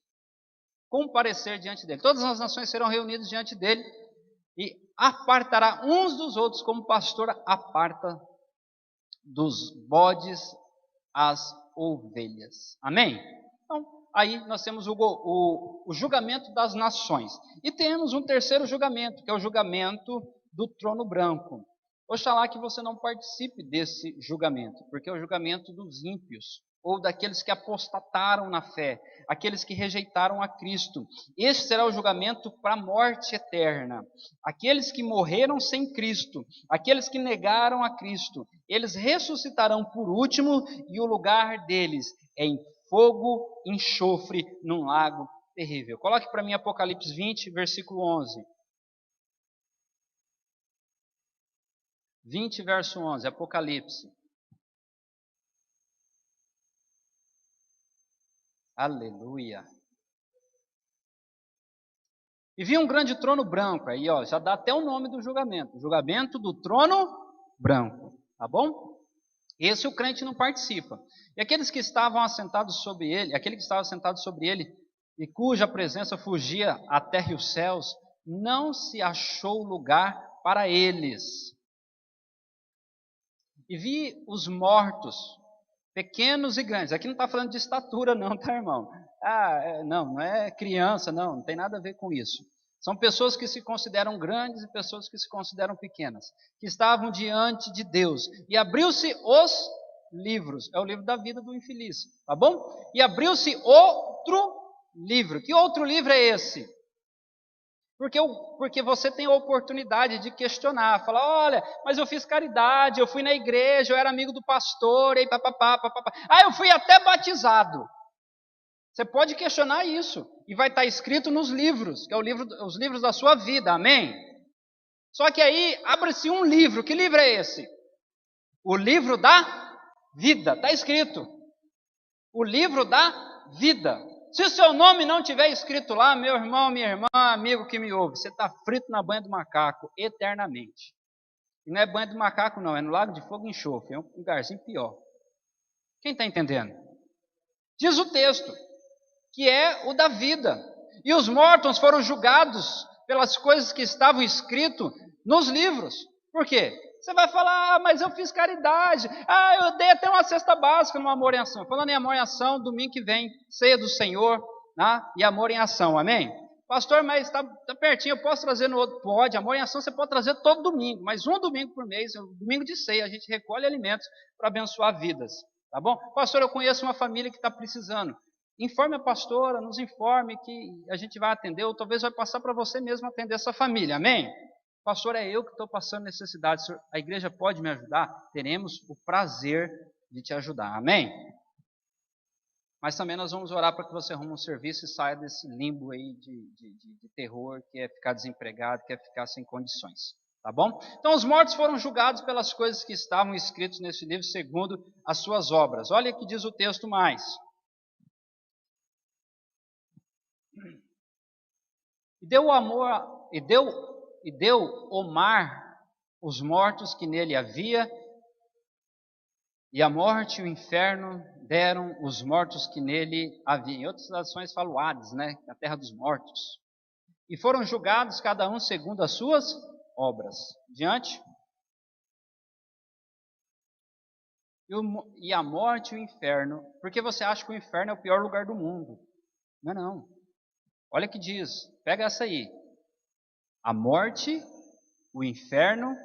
comparecer diante dele. Todas as nações serão reunidas diante dele e apartará uns dos outros, como o pastor aparta dos bodes as ovelhas. Amém? Então, aí nós temos o julgamento das nações. E temos um terceiro julgamento, que é o julgamento do trono branco. Oxalá que você não participe desse julgamento, porque é o julgamento dos ímpios, ou daqueles que apostataram na fé, aqueles que rejeitaram a Cristo. Este será o julgamento para a morte eterna. Aqueles que morreram sem Cristo, aqueles que negaram a Cristo, eles ressuscitarão por último, e o lugar deles é em fogo, enxofre, num lago terrível. Coloque para mim Apocalipse 20, versículo 11. 20, verso 11, Apocalipse. Aleluia. E vi um grande trono branco, aí ó, já dá até o nome do julgamento, julgamento do trono branco, tá bom? Esse o crente não participa. E aqueles que estavam assentados sobre ele, aquele que estava sentado sobre ele, e cuja presença fugia a terra e os céus, não se achou lugar para eles. E vi os mortos, pequenos e grandes. Aqui não está falando de estatura não, tá, irmão? Não é criança, não tem nada a ver com isso. São pessoas que se consideram grandes e pessoas que se consideram pequenas, que estavam diante de Deus. E abriu-se os livros, é o livro da vida do infeliz, tá bom? E abriu-se outro livro. Que outro livro é esse? Porque você tem a oportunidade de questionar, falar, olha, mas eu fiz caridade, eu fui na igreja, eu era amigo do pastor, e papapá, papapá. Eu fui até batizado. Você pode questionar isso, e vai estar escrito nos livros, que é os livros da sua vida, amém? Só que aí, abre-se um livro, que livro é esse? O livro da vida, está escrito. O livro da vida. Se o seu nome não tiver escrito lá, meu irmão, minha irmã, amigo que me ouve, você está frito na banha do macaco eternamente. E não é banha do macaco não, é no lago de fogo e enxofre, é um lugarzinho pior. Quem está entendendo? Diz o texto, que é o da vida. E os mortos foram julgados pelas coisas que estavam escritas nos livros. Por quê? Você vai falar, mas eu fiz caridade. Eu dei até uma cesta básica no Amor em Ação. Falando em Amor em Ação, domingo que vem, ceia do Senhor, né? E Amor em Ação, amém? Pastor, mas está pertinho, eu posso trazer no outro? Pode, Amor em Ação você pode trazer todo domingo, mas um domingo por mês, um domingo de ceia, a gente recolhe alimentos para abençoar vidas, tá bom? Pastor, eu conheço uma família que está precisando. Informe a pastora, nos informe que a gente vai atender, ou talvez vai passar para você mesmo atender essa família, amém? Pastor, é eu que estou passando necessidade, a igreja pode me ajudar? Teremos o prazer de te ajudar, amém? Mas também nós vamos orar para que você arrume um serviço e saia desse limbo aí de terror, que é ficar desempregado, que é ficar sem condições, tá bom? Então os mortos foram julgados pelas coisas que estavam escritas nesse livro, segundo as suas obras. Olha o que diz o texto mais. E deu o mar os mortos que nele havia, e a morte e o inferno deram os mortos que nele havia. Em outras traduções falam Hades, né? A terra dos mortos. E foram julgados cada um segundo as suas obras. Diante. E a morte e o inferno. Por que você acha que o inferno é o pior lugar do mundo? Não. Olha o que diz. Pega essa aí. A morte, o inferno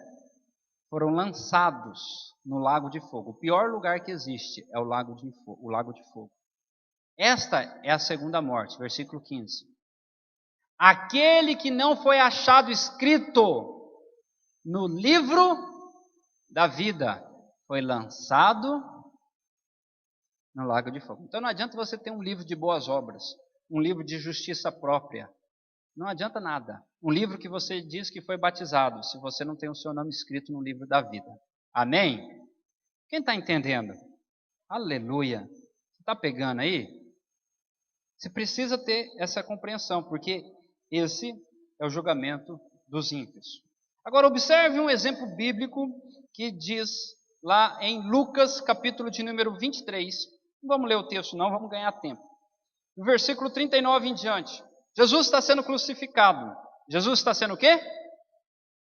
foram lançados no lago de fogo. O pior lugar que existe é o lago de fogo. Esta é a segunda morte, versículo 15. Aquele que não foi achado escrito no livro da vida foi lançado no lago de fogo. Então não adianta você ter um livro de boas obras, um livro de justiça própria. Não adianta nada. Um livro que você diz que foi batizado, se você não tem o seu nome escrito no livro da vida. Amém? Quem está entendendo? Aleluia. Você está pegando aí? Você precisa ter essa compreensão, porque esse é o julgamento dos ímpios. Agora observe um exemplo bíblico que diz lá em Lucas, capítulo de número 23. Não vamos ler o texto não, vamos ganhar tempo. No versículo 39 em diante. Jesus está sendo crucificado. Jesus está sendo o quê?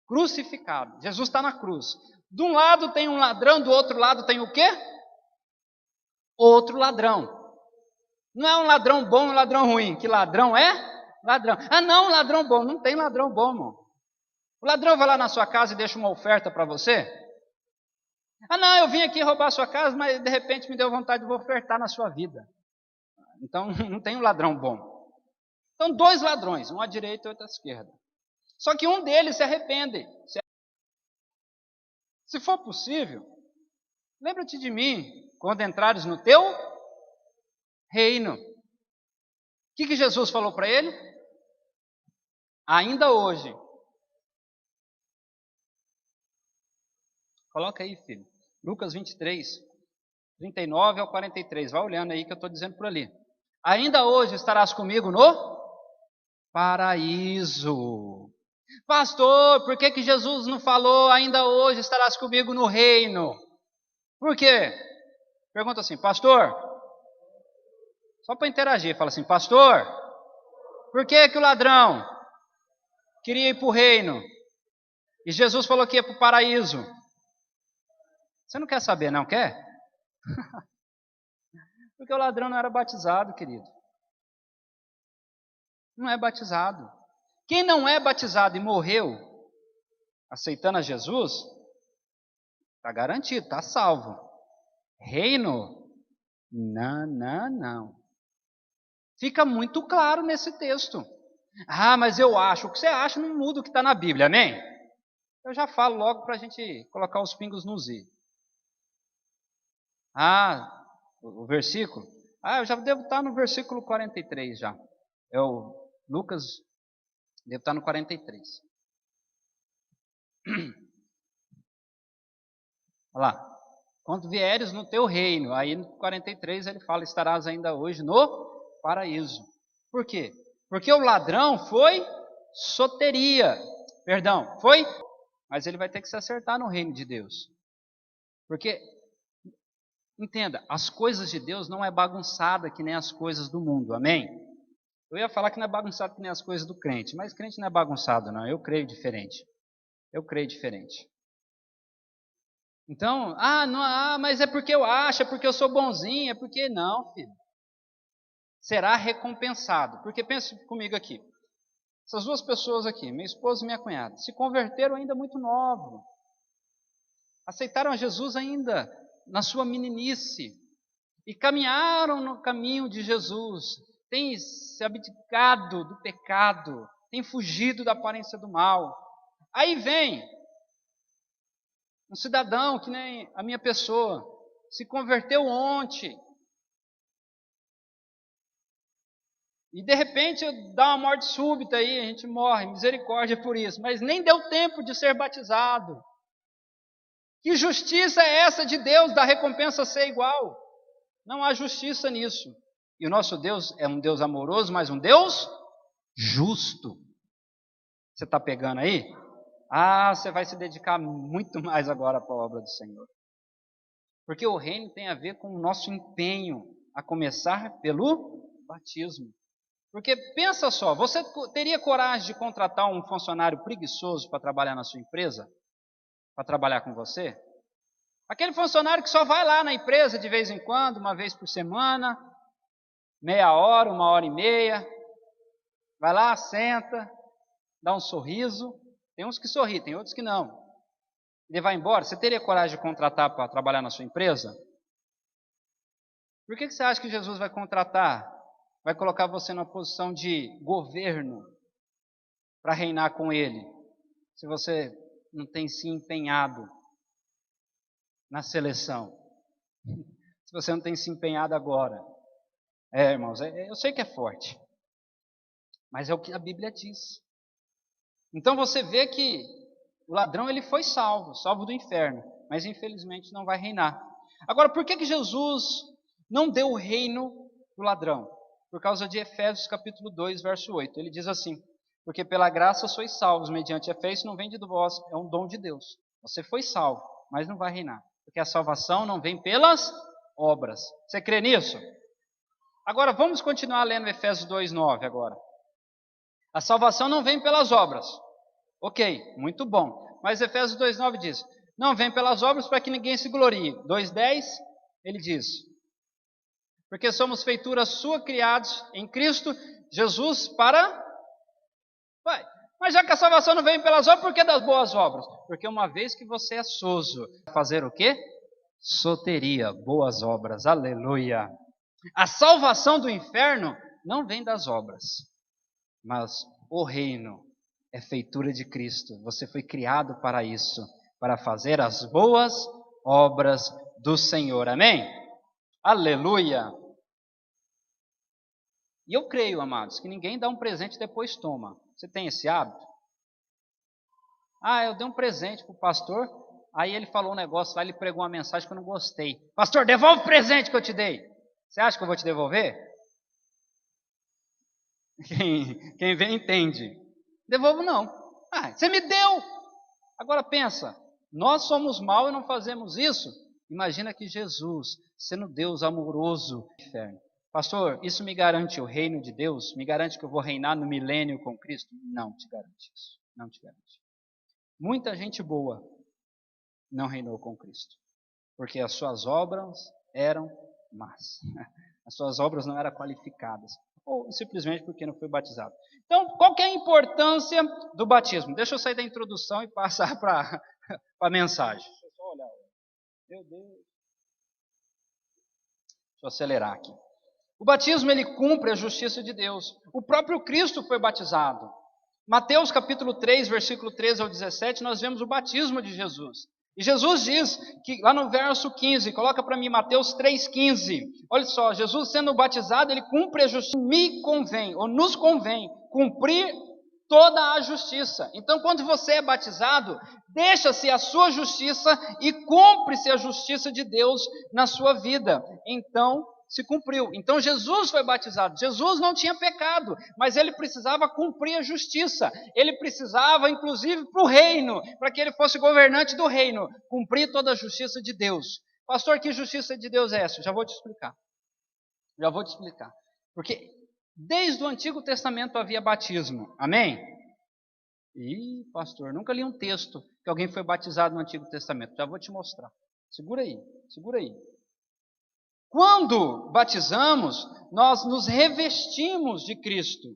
Crucificado. Jesus está na cruz. De um lado tem um ladrão, do outro lado tem o quê? Outro ladrão. Não é um ladrão bom e um ladrão ruim. Que ladrão é? Ladrão. Não, ladrão bom. Não tem ladrão bom, irmão. O ladrão vai lá na sua casa e deixa uma oferta para você? Não, eu vim aqui roubar a sua casa, mas de repente me deu vontade de ofertar na sua vida. Então não tem um ladrão bom. Então, dois ladrões, um à direita e outro à esquerda. Só que um deles se arrepende. Se for possível, lembra-te de mim quando entrares no teu reino. O que Jesus falou para ele? Ainda hoje. Coloca aí, filho. Lucas 23, 39 ao 43. Vai olhando aí que eu estou dizendo por ali. Ainda hoje estarás comigo no paraíso. Pastor, por que Jesus não falou ainda hoje estarás comigo no reino? Por quê? Pergunta assim, pastor, só para interagir, fala assim, pastor, Por que que o ladrão queria ir para o reino? E Jesus falou que ia para o paraíso. Você não quer saber, não quer? Porque o ladrão não era batizado, querido. Não é batizado. Quem não é batizado e morreu aceitando a Jesus, está garantido, está salvo. Reino? Não, não, não. Fica muito claro nesse texto. Ah, mas eu acho. O que você acha não muda o que está na Bíblia, amém? Eu já falo logo para a gente colocar os pingos nos i. Ah, o versículo? Ah, eu já devo estar no versículo 43 já. É o Lucas, devo estar no 43. Olha lá. Quando vieres no teu reino, aí no 43 ele fala, estarás ainda hoje no paraíso. Por quê? Porque o ladrão foi soteria. Perdão, foi? Mas ele vai ter que se acertar no reino de Deus. Porque, entenda, as coisas de Deus não é bagunçada que nem as coisas do mundo, amém? Eu ia falar que não é bagunçado que nem as coisas do crente, mas crente não é bagunçado não, eu creio diferente. Eu creio diferente. Então, não, mas é porque eu acho, é porque eu sou bonzinho, é porque não, filho. Será recompensado. Porque pense comigo aqui. Essas duas pessoas aqui, minha esposa e minha cunhada, se converteram ainda muito novos. Aceitaram a Jesus ainda na sua meninice. E caminharam no caminho de Jesus. Têm se abdicado do pecado. Têm fugido da aparência do mal. Aí vem um cidadão, que nem a minha pessoa, se converteu ontem. E de repente dá uma morte súbita aí, a gente morre, misericórdia por isso. Mas nem deu tempo de ser batizado. Que justiça é essa de Deus, da recompensa ser igual? Não há justiça nisso. E o nosso Deus é um Deus amoroso, mas um Deus justo. Você está pegando aí? Você vai se dedicar muito mais agora para a obra do Senhor. Porque o reino tem a ver com o nosso empenho, a começar pelo batismo. Porque pensa só, você teria coragem de contratar um funcionário preguiçoso para trabalhar na sua empresa? Para trabalhar com você? Aquele funcionário que só vai lá na empresa de vez em quando, uma vez por semana, meia hora, 1h30, vai lá, senta, dá um sorriso. Tem uns que sorri, tem outros que não. Ele vai embora. Você teria coragem de contratar para trabalhar na sua empresa? Por que você acha que Jesus vai contratar? Vai colocar você numa posição de governo para reinar com Ele, se você não tem se empenhado na seleção, se você não tem se empenhado agora. Irmãos, eu sei que é forte, mas é o que a Bíblia diz. Então você vê que o ladrão ele foi salvo do inferno, mas infelizmente não vai reinar. Agora, por que Jesus não deu o reino do ladrão? Por causa de Efésios capítulo 2, verso 8. Ele diz assim: porque pela graça sois salvos mediante a fé, isso não vem de vós, é um dom de Deus. Você foi salvo, mas não vai reinar, porque a salvação não vem pelas obras. Você crê nisso? Agora vamos continuar lendo Efésios 2, 9 agora. A salvação não vem pelas obras. Ok, muito bom. Mas Efésios 2, 9 diz: não vem pelas obras para que ninguém se glorie. 2,10 ele diz: porque somos feitura sua, criados em Cristo Jesus para... Mas já que a salvação não vem pelas obras, por que das boas obras? Porque uma vez que você é soso, fazer o quê? Soteria, boas obras, aleluia. A salvação do inferno não vem das obras, mas o reino é feitura de Cristo. Você foi criado para isso, para fazer as boas obras do Senhor, amém? Aleluia! E eu creio, amados, que ninguém dá um presente e depois toma. Você tem esse hábito? Eu dei um presente para o pastor, aí ele falou um negócio lá, ele pregou uma mensagem que eu não gostei. Pastor, devolve o presente que eu te dei. Você acha que eu vou te devolver? Quem vê entende. Devolvo não. Você me deu. Agora pensa, nós somos mal e não fazemos isso. Imagina que Jesus, sendo Deus amoroso, inferno, Pastor, isso me garante o reino de Deus? Me garante que eu vou reinar no milênio com Cristo? Não te garante isso. Não te garante. Muita gente boa não reinou com Cristo, porque as suas obras eram más. As suas obras não eram qualificadas, ou simplesmente porque não foi batizado. Então, qual que é a importância do batismo? Deixa eu sair da introdução e passar para a mensagem. Deixa eu só olhar. Meu Deus. Deixa eu acelerar aqui. O batismo, ele cumpre a justiça de Deus. O próprio Cristo foi batizado. Mateus capítulo 3, versículo 13 ao 17, nós vemos o batismo de Jesus. E Jesus diz, que lá no verso 15, coloca para mim Mateus 3,15. Olha só, Jesus sendo batizado, ele cumpre a justiça. Me convém, ou nos convém, cumprir toda a justiça. Então, quando você é batizado, deixa-se a sua justiça e cumpre-se a justiça de Deus na sua vida. Então, se cumpriu. Então Jesus foi batizado. Jesus não tinha pecado, mas ele precisava cumprir a justiça. Ele precisava, inclusive, para o reino, para que ele fosse governante do reino, cumprir toda a justiça de Deus. Pastor, que justiça de Deus é essa? Já vou te explicar. Já vou te explicar. Porque desde o Antigo Testamento havia batismo. Amém? Ih, pastor, nunca li um texto que alguém foi batizado no Antigo Testamento. Já vou te mostrar. Segura aí, segura aí. Quando batizamos, nós nos revestimos de Cristo.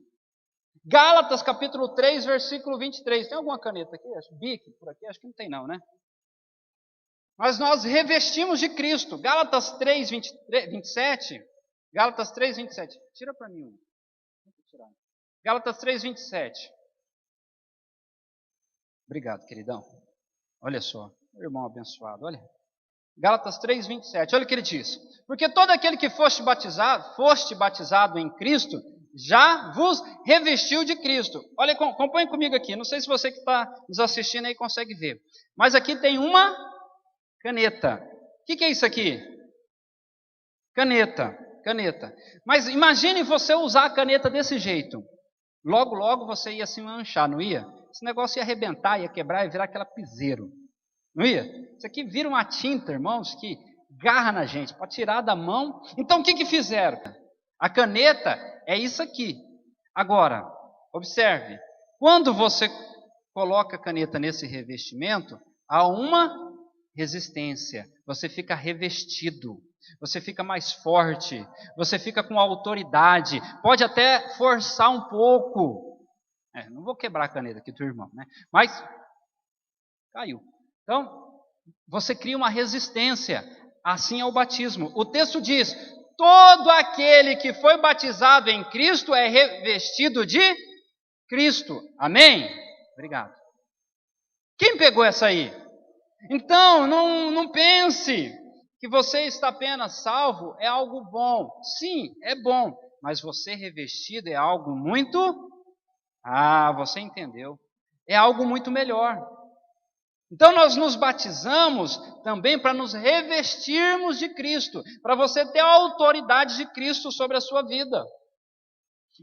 Gálatas capítulo 3, versículo 23. Tem alguma caneta aqui? Bic por aqui? Acho que não tem não, né? Mas nós revestimos de Cristo. Gálatas 3, 27. Gálatas 3, 27. Tira para mim um. Gálatas 3, 27. Obrigado, queridão. Olha só, irmão abençoado, olha. Gálatas 3, 27, olha o que ele diz. Porque todo aquele que foste batizado em Cristo, já vos revestiu de Cristo. Olha, acompanhe comigo aqui. Não sei se você que está nos assistindo aí consegue ver. Mas aqui tem uma caneta. O que é isso aqui? Caneta. Mas imagine você usar a caneta desse jeito. Logo, logo você ia se manchar, não ia? Esse negócio ia arrebentar, ia quebrar, ia virar aquela piseiro. Não ia? Isso aqui vira uma tinta, irmãos, que garra na gente, para tirar da mão. Então o que fizeram? A caneta é isso aqui. Agora, observe, quando você coloca a caneta nesse revestimento, há uma resistência. Você fica revestido, você fica mais forte, você fica com autoridade, pode até forçar um pouco. Não vou quebrar a caneta aqui do irmão, né? Mas caiu. Então, você cria uma resistência. Assim é o batismo. O texto diz: todo aquele que foi batizado em Cristo é revestido de Cristo. Amém? Obrigado. Quem pegou essa aí? Então, não pense que você está apenas salvo é algo bom. Sim, é bom. Mas você revestido é algo muito... você entendeu. É algo muito melhor. Então nós nos batizamos também para nos revestirmos de Cristo, para você ter a autoridade de Cristo sobre a sua vida.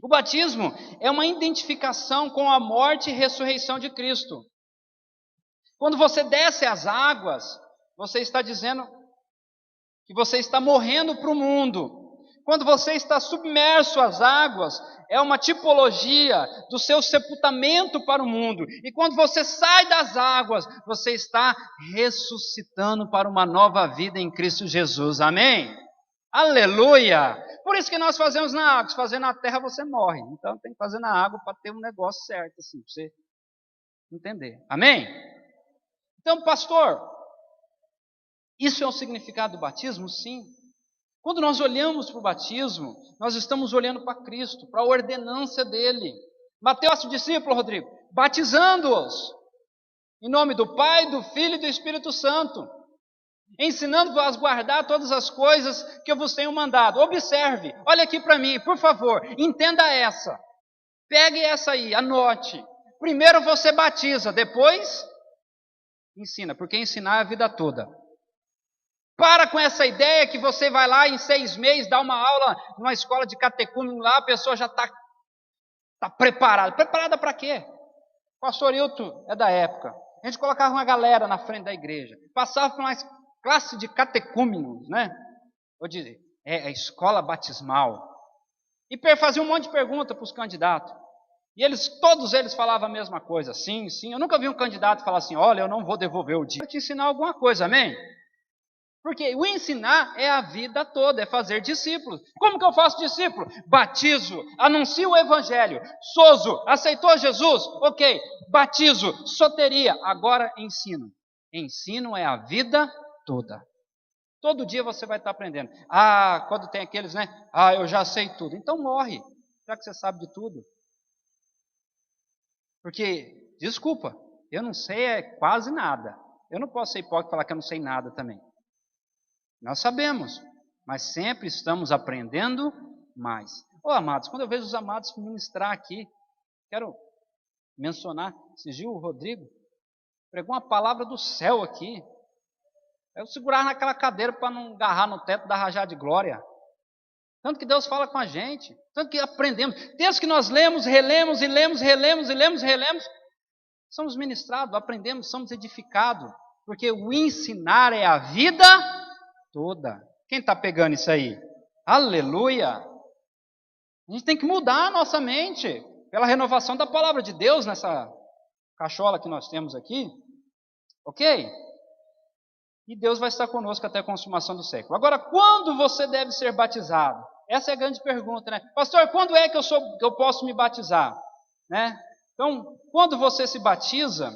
O batismo é uma identificação com a morte e ressurreição de Cristo. Quando você desce às águas, você está dizendo que você está morrendo para o mundo. Quando você está submerso às águas, é uma tipologia do seu sepultamento para o mundo. E quando você sai das águas, você está ressuscitando para uma nova vida em Cristo Jesus. Amém? Aleluia! Por isso que nós fazemos na água. Se fazer na terra, você morre. Então tem que fazer na água para ter um negócio certo, assim, para você entender. Amém? Então, pastor, isso é o significado do batismo? Sim. Quando nós olhamos para o batismo, nós estamos olhando para Cristo, para a ordenância dele. Mateus, o discípulo, Rodrigo, batizando-os em nome do Pai, do Filho e do Espírito Santo, ensinando-vos a guardar todas as coisas que eu vos tenho mandado. Observe, olha aqui para mim, por favor, entenda essa. Pegue essa aí, anote. Primeiro você batiza, depois ensina, porque ensinar é a vida toda. Para com essa ideia que você vai lá em 6 meses, dar uma aula numa escola de catecúmeno lá, a pessoa já está preparada. Preparada para quê? O pastor Hilton é da época. A gente colocava uma galera na frente da igreja. Passava por uma classe de catecúmenos, né? Vou dizer, a escola batismal. E fazia um monte de perguntas para os candidatos. E todos eles falavam a mesma coisa. Sim, sim. Eu nunca vi um candidato falar assim, olha, eu não vou devolver o dinheiro. Eu vou te ensinar alguma coisa, amém? Porque o ensinar é a vida toda, é fazer discípulos. Como que eu faço discípulo? Batizo, anuncio o evangelho. Sozo, aceitou Jesus? Ok. Batizo, soteria. Agora ensino. Ensino é a vida toda. Todo dia você vai estar aprendendo. Quando tem aqueles, né? Eu já sei tudo. Então morre, já que você sabe de tudo. Porque, desculpa, eu não sei quase nada. Eu não posso ser hipócrita e falar que eu não sei nada também. Nós sabemos, mas sempre estamos aprendendo mais. Amados, quando eu vejo os amados ministrar aqui, quero mencionar, esse Gil, o Rodrigo, pregou uma palavra do céu aqui. Eu segurar naquela cadeira para não agarrar no teto da rajada de glória. Tanto que Deus fala com a gente, tanto que aprendemos. Textos que nós lemos, relemos, e lemos, relemos, e lemos, relemos, somos ministrados, aprendemos, somos edificados. Porque o ensinar é a vida toda. Quem está pegando isso aí? Aleluia! A gente tem que mudar a nossa mente pela renovação da palavra de Deus nessa cachola que nós temos aqui. Ok? E Deus vai estar conosco até a consumação do século. Agora, quando você deve ser batizado? Essa é a grande pergunta, né? Pastor, quando é que eu posso me batizar? Né? Então, quando você se batiza,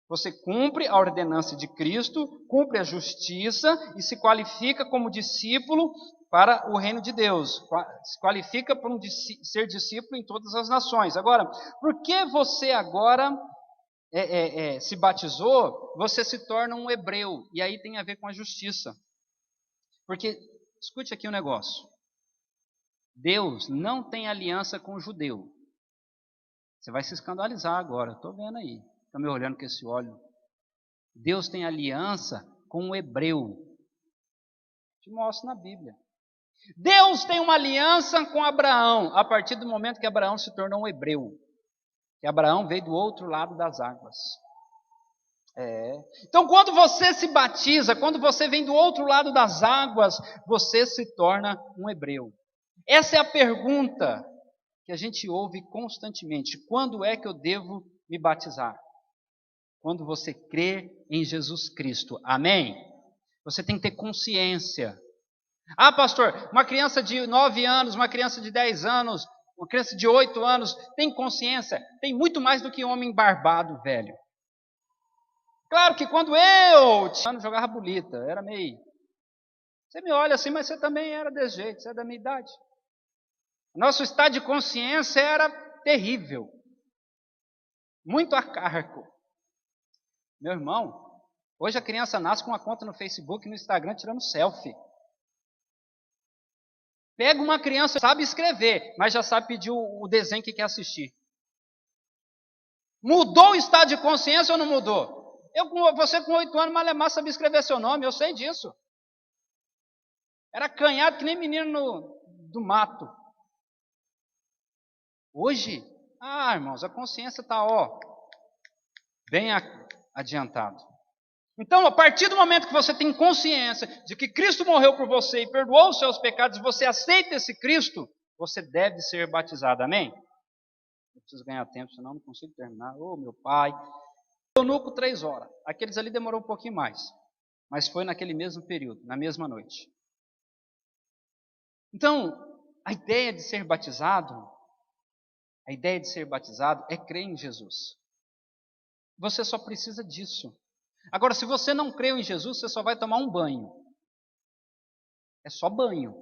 você cumpre a ordenança de Cristo, cumpre a justiça e se qualifica como discípulo para o reino de Deus. Se qualifica para ser discípulo em todas as nações. Agora, por que você agora se batizou, você se torna um hebreu. E aí tem a ver com a justiça. Porque, escute aqui um negócio. Deus não tem aliança com o judeu. Você vai se escandalizar agora, estou vendo aí. Está me olhando com esse olho. Deus tem aliança com o hebreu. Te mostro na Bíblia. Deus tem uma aliança com Abraão, a partir do momento que Abraão se tornou um hebreu. Que Abraão veio do outro lado das águas. Então, quando você se batiza, quando você vem do outro lado das águas, você se torna um hebreu. Essa é a pergunta que a gente ouve constantemente. Quando é que eu devo me batizar? Quando você crê em Jesus Cristo. Amém? Você tem que ter consciência. Pastor, uma criança de 9 anos, uma criança de 10 anos, uma criança de 8 anos, tem consciência? Tem muito mais do que homem barbado, velho. Claro que quando eu jogava bolita, era meio... Você me olha assim, mas você também era desse jeito, você é da minha idade. Nosso estado de consciência era terrível. Muito arcaico. Meu irmão, hoje a criança nasce com uma conta no Facebook e no Instagram tirando selfie. Pega uma criança, sabe escrever, mas já sabe pedir o desenho que quer assistir. Mudou o estado de consciência ou não mudou? Você com 8 anos, malemar sabia escrever seu nome, eu sei disso. Era canhado que nem menino do mato. Hoje, irmãos, a consciência está, bem adiantado. Então, a partir do momento que você tem consciência de que Cristo morreu por você e perdoou os seus pecados, e você aceita esse Cristo, você deve ser batizado, amém? Eu preciso ganhar tempo, senão não consigo terminar. Meu pai... Eunuco 3 horas. Aqueles ali demorou um pouquinho mais. Mas foi naquele mesmo período, na mesma noite. Então, a ideia de ser batizado é crer em Jesus. Você só precisa disso. Agora, se você não creu em Jesus, você só vai tomar um banho. É só banho.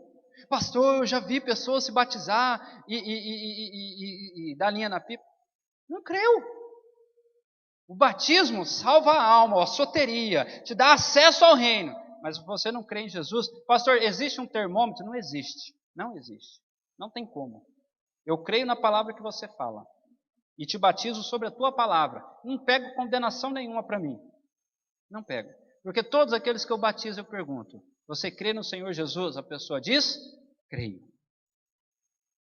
Pastor, eu já vi pessoas se batizar e dar linha na pipa. Não creu. O batismo salva a alma, a soteria, te dá acesso ao reino. Mas se você não crê em Jesus, pastor, existe um termômetro? Não existe. Não existe. Não tem como. Eu creio na palavra que você fala. E te batizo sobre a tua palavra. Não pego condenação nenhuma para mim. Não pego. Porque todos aqueles que eu batizo, eu pergunto: você crê no Senhor Jesus? A pessoa diz: creio.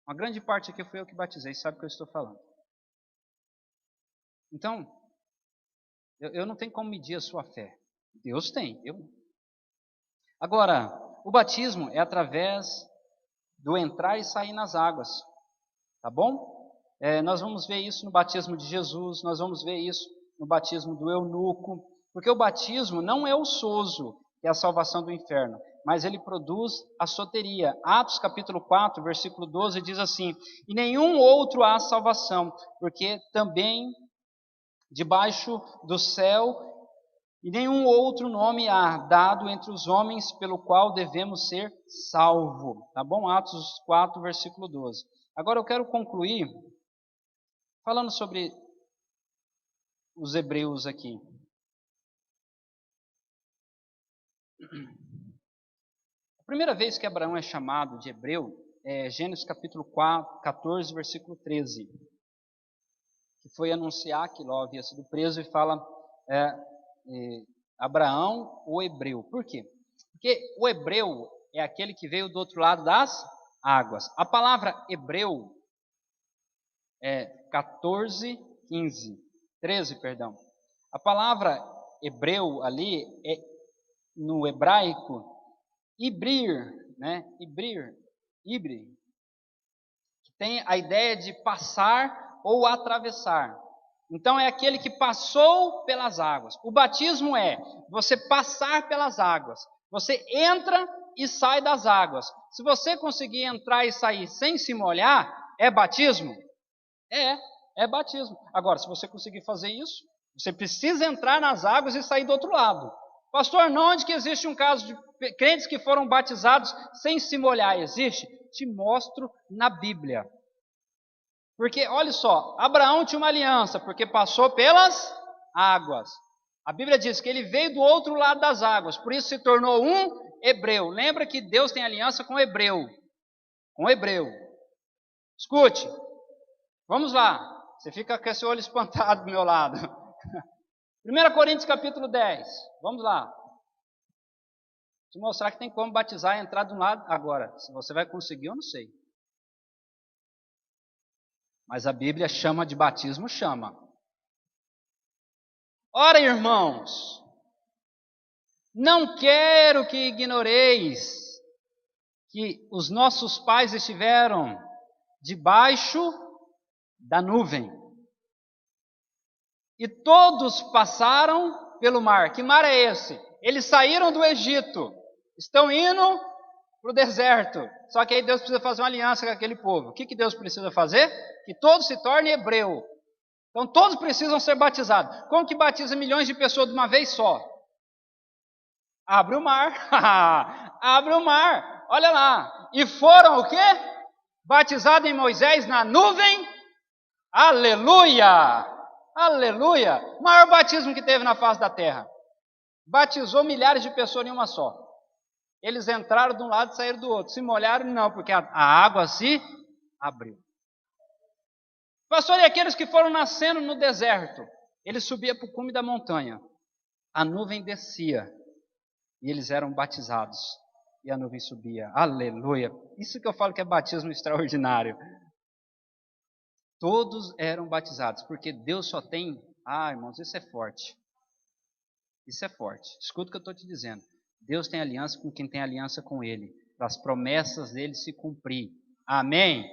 Uma grande parte aqui foi eu que batizei, sabe o que eu estou falando. Então, eu não tenho como medir a sua fé. Deus tem, eu não. Agora, o batismo é através do entrar e sair nas águas, tá bom? Nós vamos ver isso no batismo de Jesus, nós vamos ver isso no batismo do eunuco, porque o batismo não é o sozo, que é a salvação do inferno, mas ele produz a soteria. Atos capítulo 4, versículo 12 diz assim: e nenhum outro há salvação, porque também debaixo do céu, e nenhum outro nome há dado entre os homens pelo qual devemos ser salvos. Tá bom? Atos 4, versículo 12. Agora eu quero concluir falando sobre os hebreus aqui. A primeira vez que Abraão é chamado de hebreu é Gênesis capítulo 14, versículo 13. Que foi anunciar que Ló havia sido preso e fala Abraão, o hebreu. Por quê? Porque o hebreu é aquele que veio do outro lado das águas. A palavra hebreu é 13, perdão. A palavra hebreu ali é no hebraico ibrir, né? Ibrir, que tem a ideia de passar ou atravessar. Então é aquele que passou pelas águas. O batismo é você passar pelas águas. Você entra e sai das águas. Se você conseguir entrar e sair sem se molhar, é batismo? É batismo. Agora, se você conseguir fazer isso, você precisa entrar nas águas e sair do outro lado. Pastor, onde que existe um caso de crentes que foram batizados sem se molhar? Existe? Te mostro na Bíblia. Porque, olha só, Abraão tinha uma aliança, porque passou pelas águas. A Bíblia diz que ele veio do outro lado das águas, por isso se tornou um hebreu. Lembra que Deus tem aliança com o hebreu. Com o hebreu. Escute, vamos lá. Você fica com esse olho espantado do meu lado. 1 Coríntios capítulo 10, vamos lá. Vou te mostrar que tem como batizar e entrar de um lado. Agora, se você vai conseguir, eu não sei. Mas a Bíblia chama de batismo, chama. Ora, irmãos, não quero que ignoreis que os nossos pais estiveram debaixo da nuvem. E todos passaram pelo mar. Que mar é esse? Eles saíram do Egito, estão indo para o deserto. Só que aí Deus precisa fazer uma aliança com aquele povo. O que Deus precisa fazer? Que todos se tornem hebreu. Então todos precisam ser batizados. Como que batiza milhões de pessoas de uma vez só? Abre o mar. Abre o mar. Olha lá. E foram o quê? Batizados em Moisés na nuvem. Aleluia! Aleluia! O maior batismo que teve na face da terra. Batizou milhares de pessoas em uma só. Eles entraram de um lado e saíram do outro. Se molharam, não, porque a água se abriu. Pastor, e aqueles que foram nascendo no deserto? Eles subiam para o cume da montanha. A nuvem descia. E eles eram batizados. E a nuvem subia. Aleluia! Isso que eu falo que é batismo extraordinário. Todos eram batizados. Porque Deus só tem... irmãos, isso é forte. Isso é forte. Escuta o que eu estou te dizendo. Deus tem aliança com quem tem aliança com Ele, para as promessas dele se cumprir. Amém?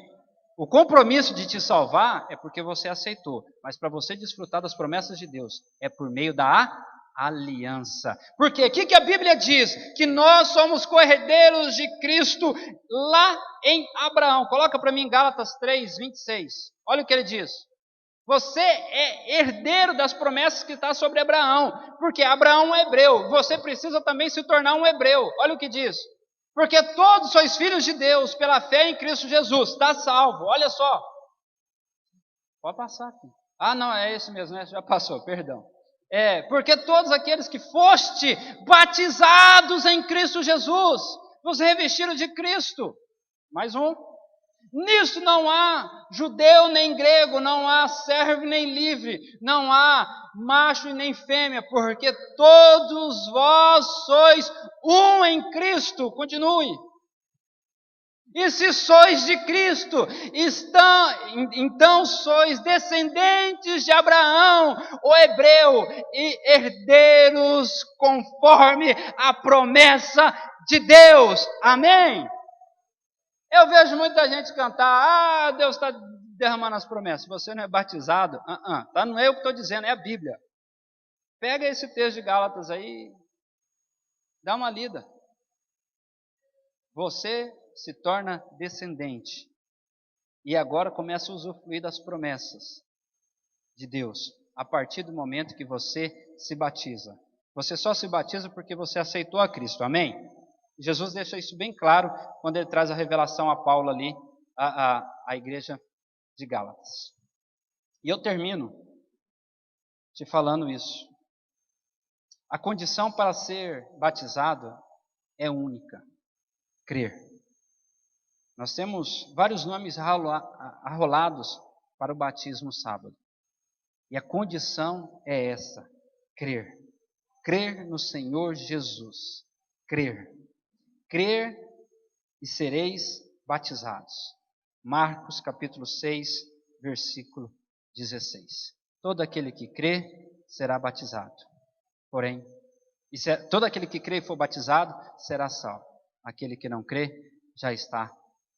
O compromisso de te salvar é porque você aceitou, mas para você desfrutar das promessas de Deus é por meio da aliança. Porque o que a Bíblia diz? Que nós somos co-herdeiros de Cristo lá em Abraão. Coloca para mim Gálatas 3, 26. Olha o que ele diz. Você é herdeiro das promessas que está sobre Abraão, porque Abraão é hebreu. Você precisa também se tornar um hebreu. Olha o que diz. Porque todos sois filhos de Deus pela fé em Cristo Jesus. Está salvo. Olha só. Pode passar aqui. Não, é esse mesmo, né? Já passou, perdão. Porque todos aqueles que foste batizados em Cristo Jesus, nos revestiram de Cristo. Mais um. Nisso não há judeu nem grego, não há servo nem livre, não há macho e nem fêmea, porque todos vós sois um em Cristo. Continue. E se sois de Cristo, então sois descendentes de Abraão, o hebreu, e herdeiros conforme a promessa de Deus. Amém? Eu vejo muita gente cantar, Deus está derramando as promessas. Você não é batizado? Tá? Não é eu que estou dizendo, é a Bíblia. Pega esse texto de Gálatas aí, dá uma lida. Você se torna descendente e agora começa a usufruir das promessas de Deus a partir do momento que você se batiza. Você só se batiza porque você aceitou a Cristo, amém? Jesus deixa isso bem claro quando ele traz a revelação a Paulo ali, a igreja de Gálatas. E eu termino te falando isso. A condição para ser batizado é única: crer. Nós temos vários nomes arrolados para o batismo sábado. E a condição é essa: crer. Crer no Senhor Jesus. Crer. Crer e sereis batizados. Marcos capítulo 6, versículo 16. Todo aquele que crê será batizado. Porém, todo aquele que crê e for batizado será salvo. Aquele que não crê já está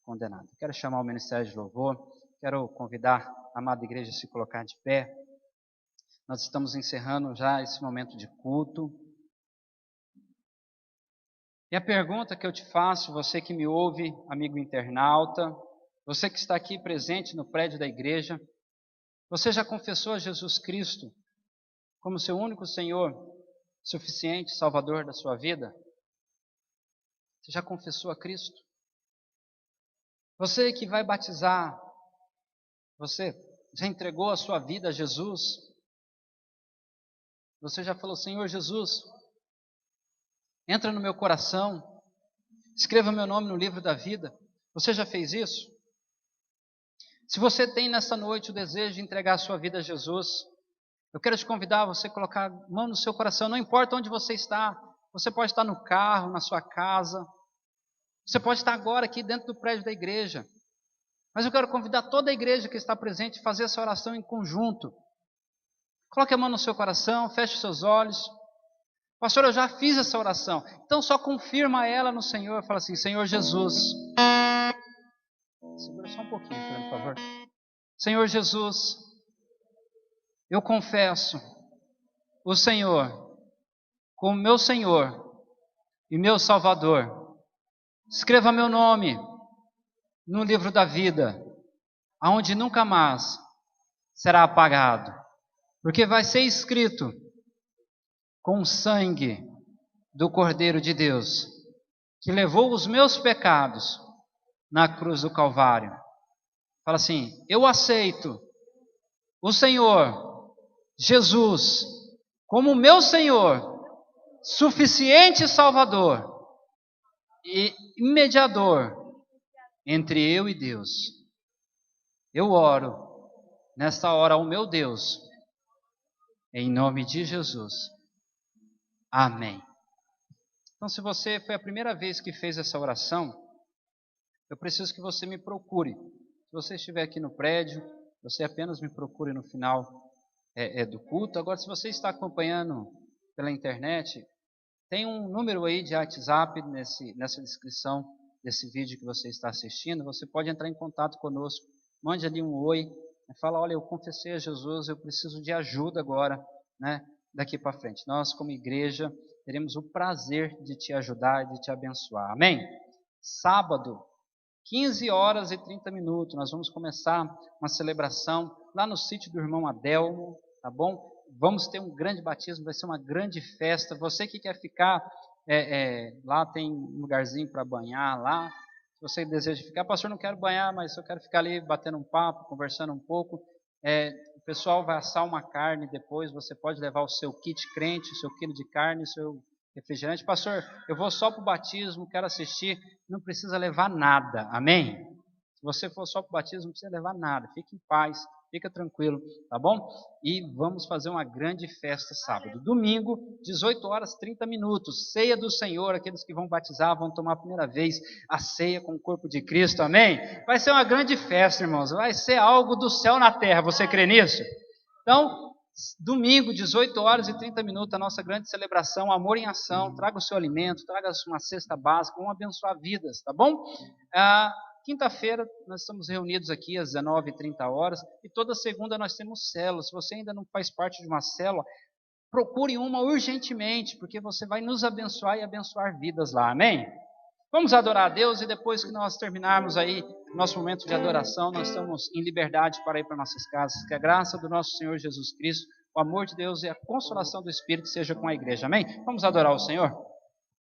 condenado. Quero chamar o Ministério de Louvor. Quero convidar a amada igreja a se colocar de pé. Nós estamos encerrando já esse momento de culto. E a pergunta que eu te faço, você que me ouve, amigo internauta, você que está aqui presente no prédio da igreja, você já confessou a Jesus Cristo como seu único Senhor, suficiente, Salvador da sua vida? Você já confessou a Cristo? Você que vai batizar, você já entregou a sua vida a Jesus? Você já falou: Senhor Jesus, entra no meu coração, escreva meu nome no livro da vida. Você já fez isso? Se você tem nessa noite o desejo de entregar a sua vida a Jesus, eu quero te convidar a você colocar a mão no seu coração, não importa onde você está. Você pode estar no carro, na sua casa, você pode estar agora aqui dentro do prédio da igreja, mas eu quero convidar toda a igreja que está presente a fazer essa oração em conjunto. Coloque a mão no seu coração, feche os seus olhos. Pastor, eu já fiz essa oração. Então só confirma ela no Senhor. Fala assim: Senhor Jesus. Segura só um pouquinho, por favor. Senhor Jesus, eu confesso o Senhor como meu Senhor e meu Salvador. Escreva meu nome no livro da vida, aonde nunca mais será apagado, porque vai ser escrito com o sangue do Cordeiro de Deus, que levou os meus pecados na cruz do Calvário. Fala assim: eu aceito o Senhor Jesus como meu Senhor, suficiente Salvador e mediador entre eu e Deus. Eu oro nesta hora ao meu Deus, em nome de Jesus. Amém. Então, se você foi a primeira vez que fez essa oração, eu preciso que você me procure. Se você estiver aqui no prédio, você apenas me procure no final do culto. Agora, se você está acompanhando pela internet, tem um número aí de WhatsApp nessa descrição desse vídeo que você está assistindo. Você pode entrar em contato conosco, mande ali um oi, fala: olha, eu confessei a Jesus, eu preciso de ajuda agora, né? Daqui para frente. Nós, como igreja, teremos o prazer de te ajudar e de te abençoar. Amém? Sábado, 15 horas e 30 minutos, nós vamos começar uma celebração lá no sítio do irmão Adelmo, tá bom? Vamos ter um grande batismo, vai ser uma grande festa. Você que quer ficar, lá tem um lugarzinho para banhar lá. Se você deseja ficar: pastor, não quero banhar, mas eu quero ficar ali batendo um papo, conversando um pouco. O pessoal vai assar uma carne depois, você pode levar o seu kit crente, o seu quilo de carne, o seu refrigerante. Pastor, eu vou só para o batismo, quero assistir. Não precisa levar nada, amém? Se você for só para o batismo, não precisa levar nada, fique em paz, fica tranquilo, tá bom? E vamos fazer uma grande festa sábado. Domingo, 18 horas 30 minutos, ceia do Senhor. Aqueles que vão batizar vão tomar a primeira vez a ceia com o corpo de Cristo, amém? Vai ser uma grande festa, irmãos, vai ser algo do céu na terra, você crê nisso? Então, domingo, 18 horas e 30 minutos, a nossa grande celebração, Amor em Ação. Traga o seu alimento, traga uma cesta básica, vamos abençoar vidas, tá bom? Quinta-feira nós estamos reunidos aqui às 19h30 e toda segunda nós temos célula. Se você ainda não faz parte de uma célula, procure uma urgentemente, porque você vai nos abençoar e abençoar vidas lá, amém? Vamos adorar a Deus e depois que nós terminarmos aí nosso momento de adoração, nós estamos em liberdade para ir para nossas casas. Que a graça do nosso Senhor Jesus Cristo, o amor de Deus e a consolação do Espírito seja com a igreja, amém? Vamos adorar o Senhor?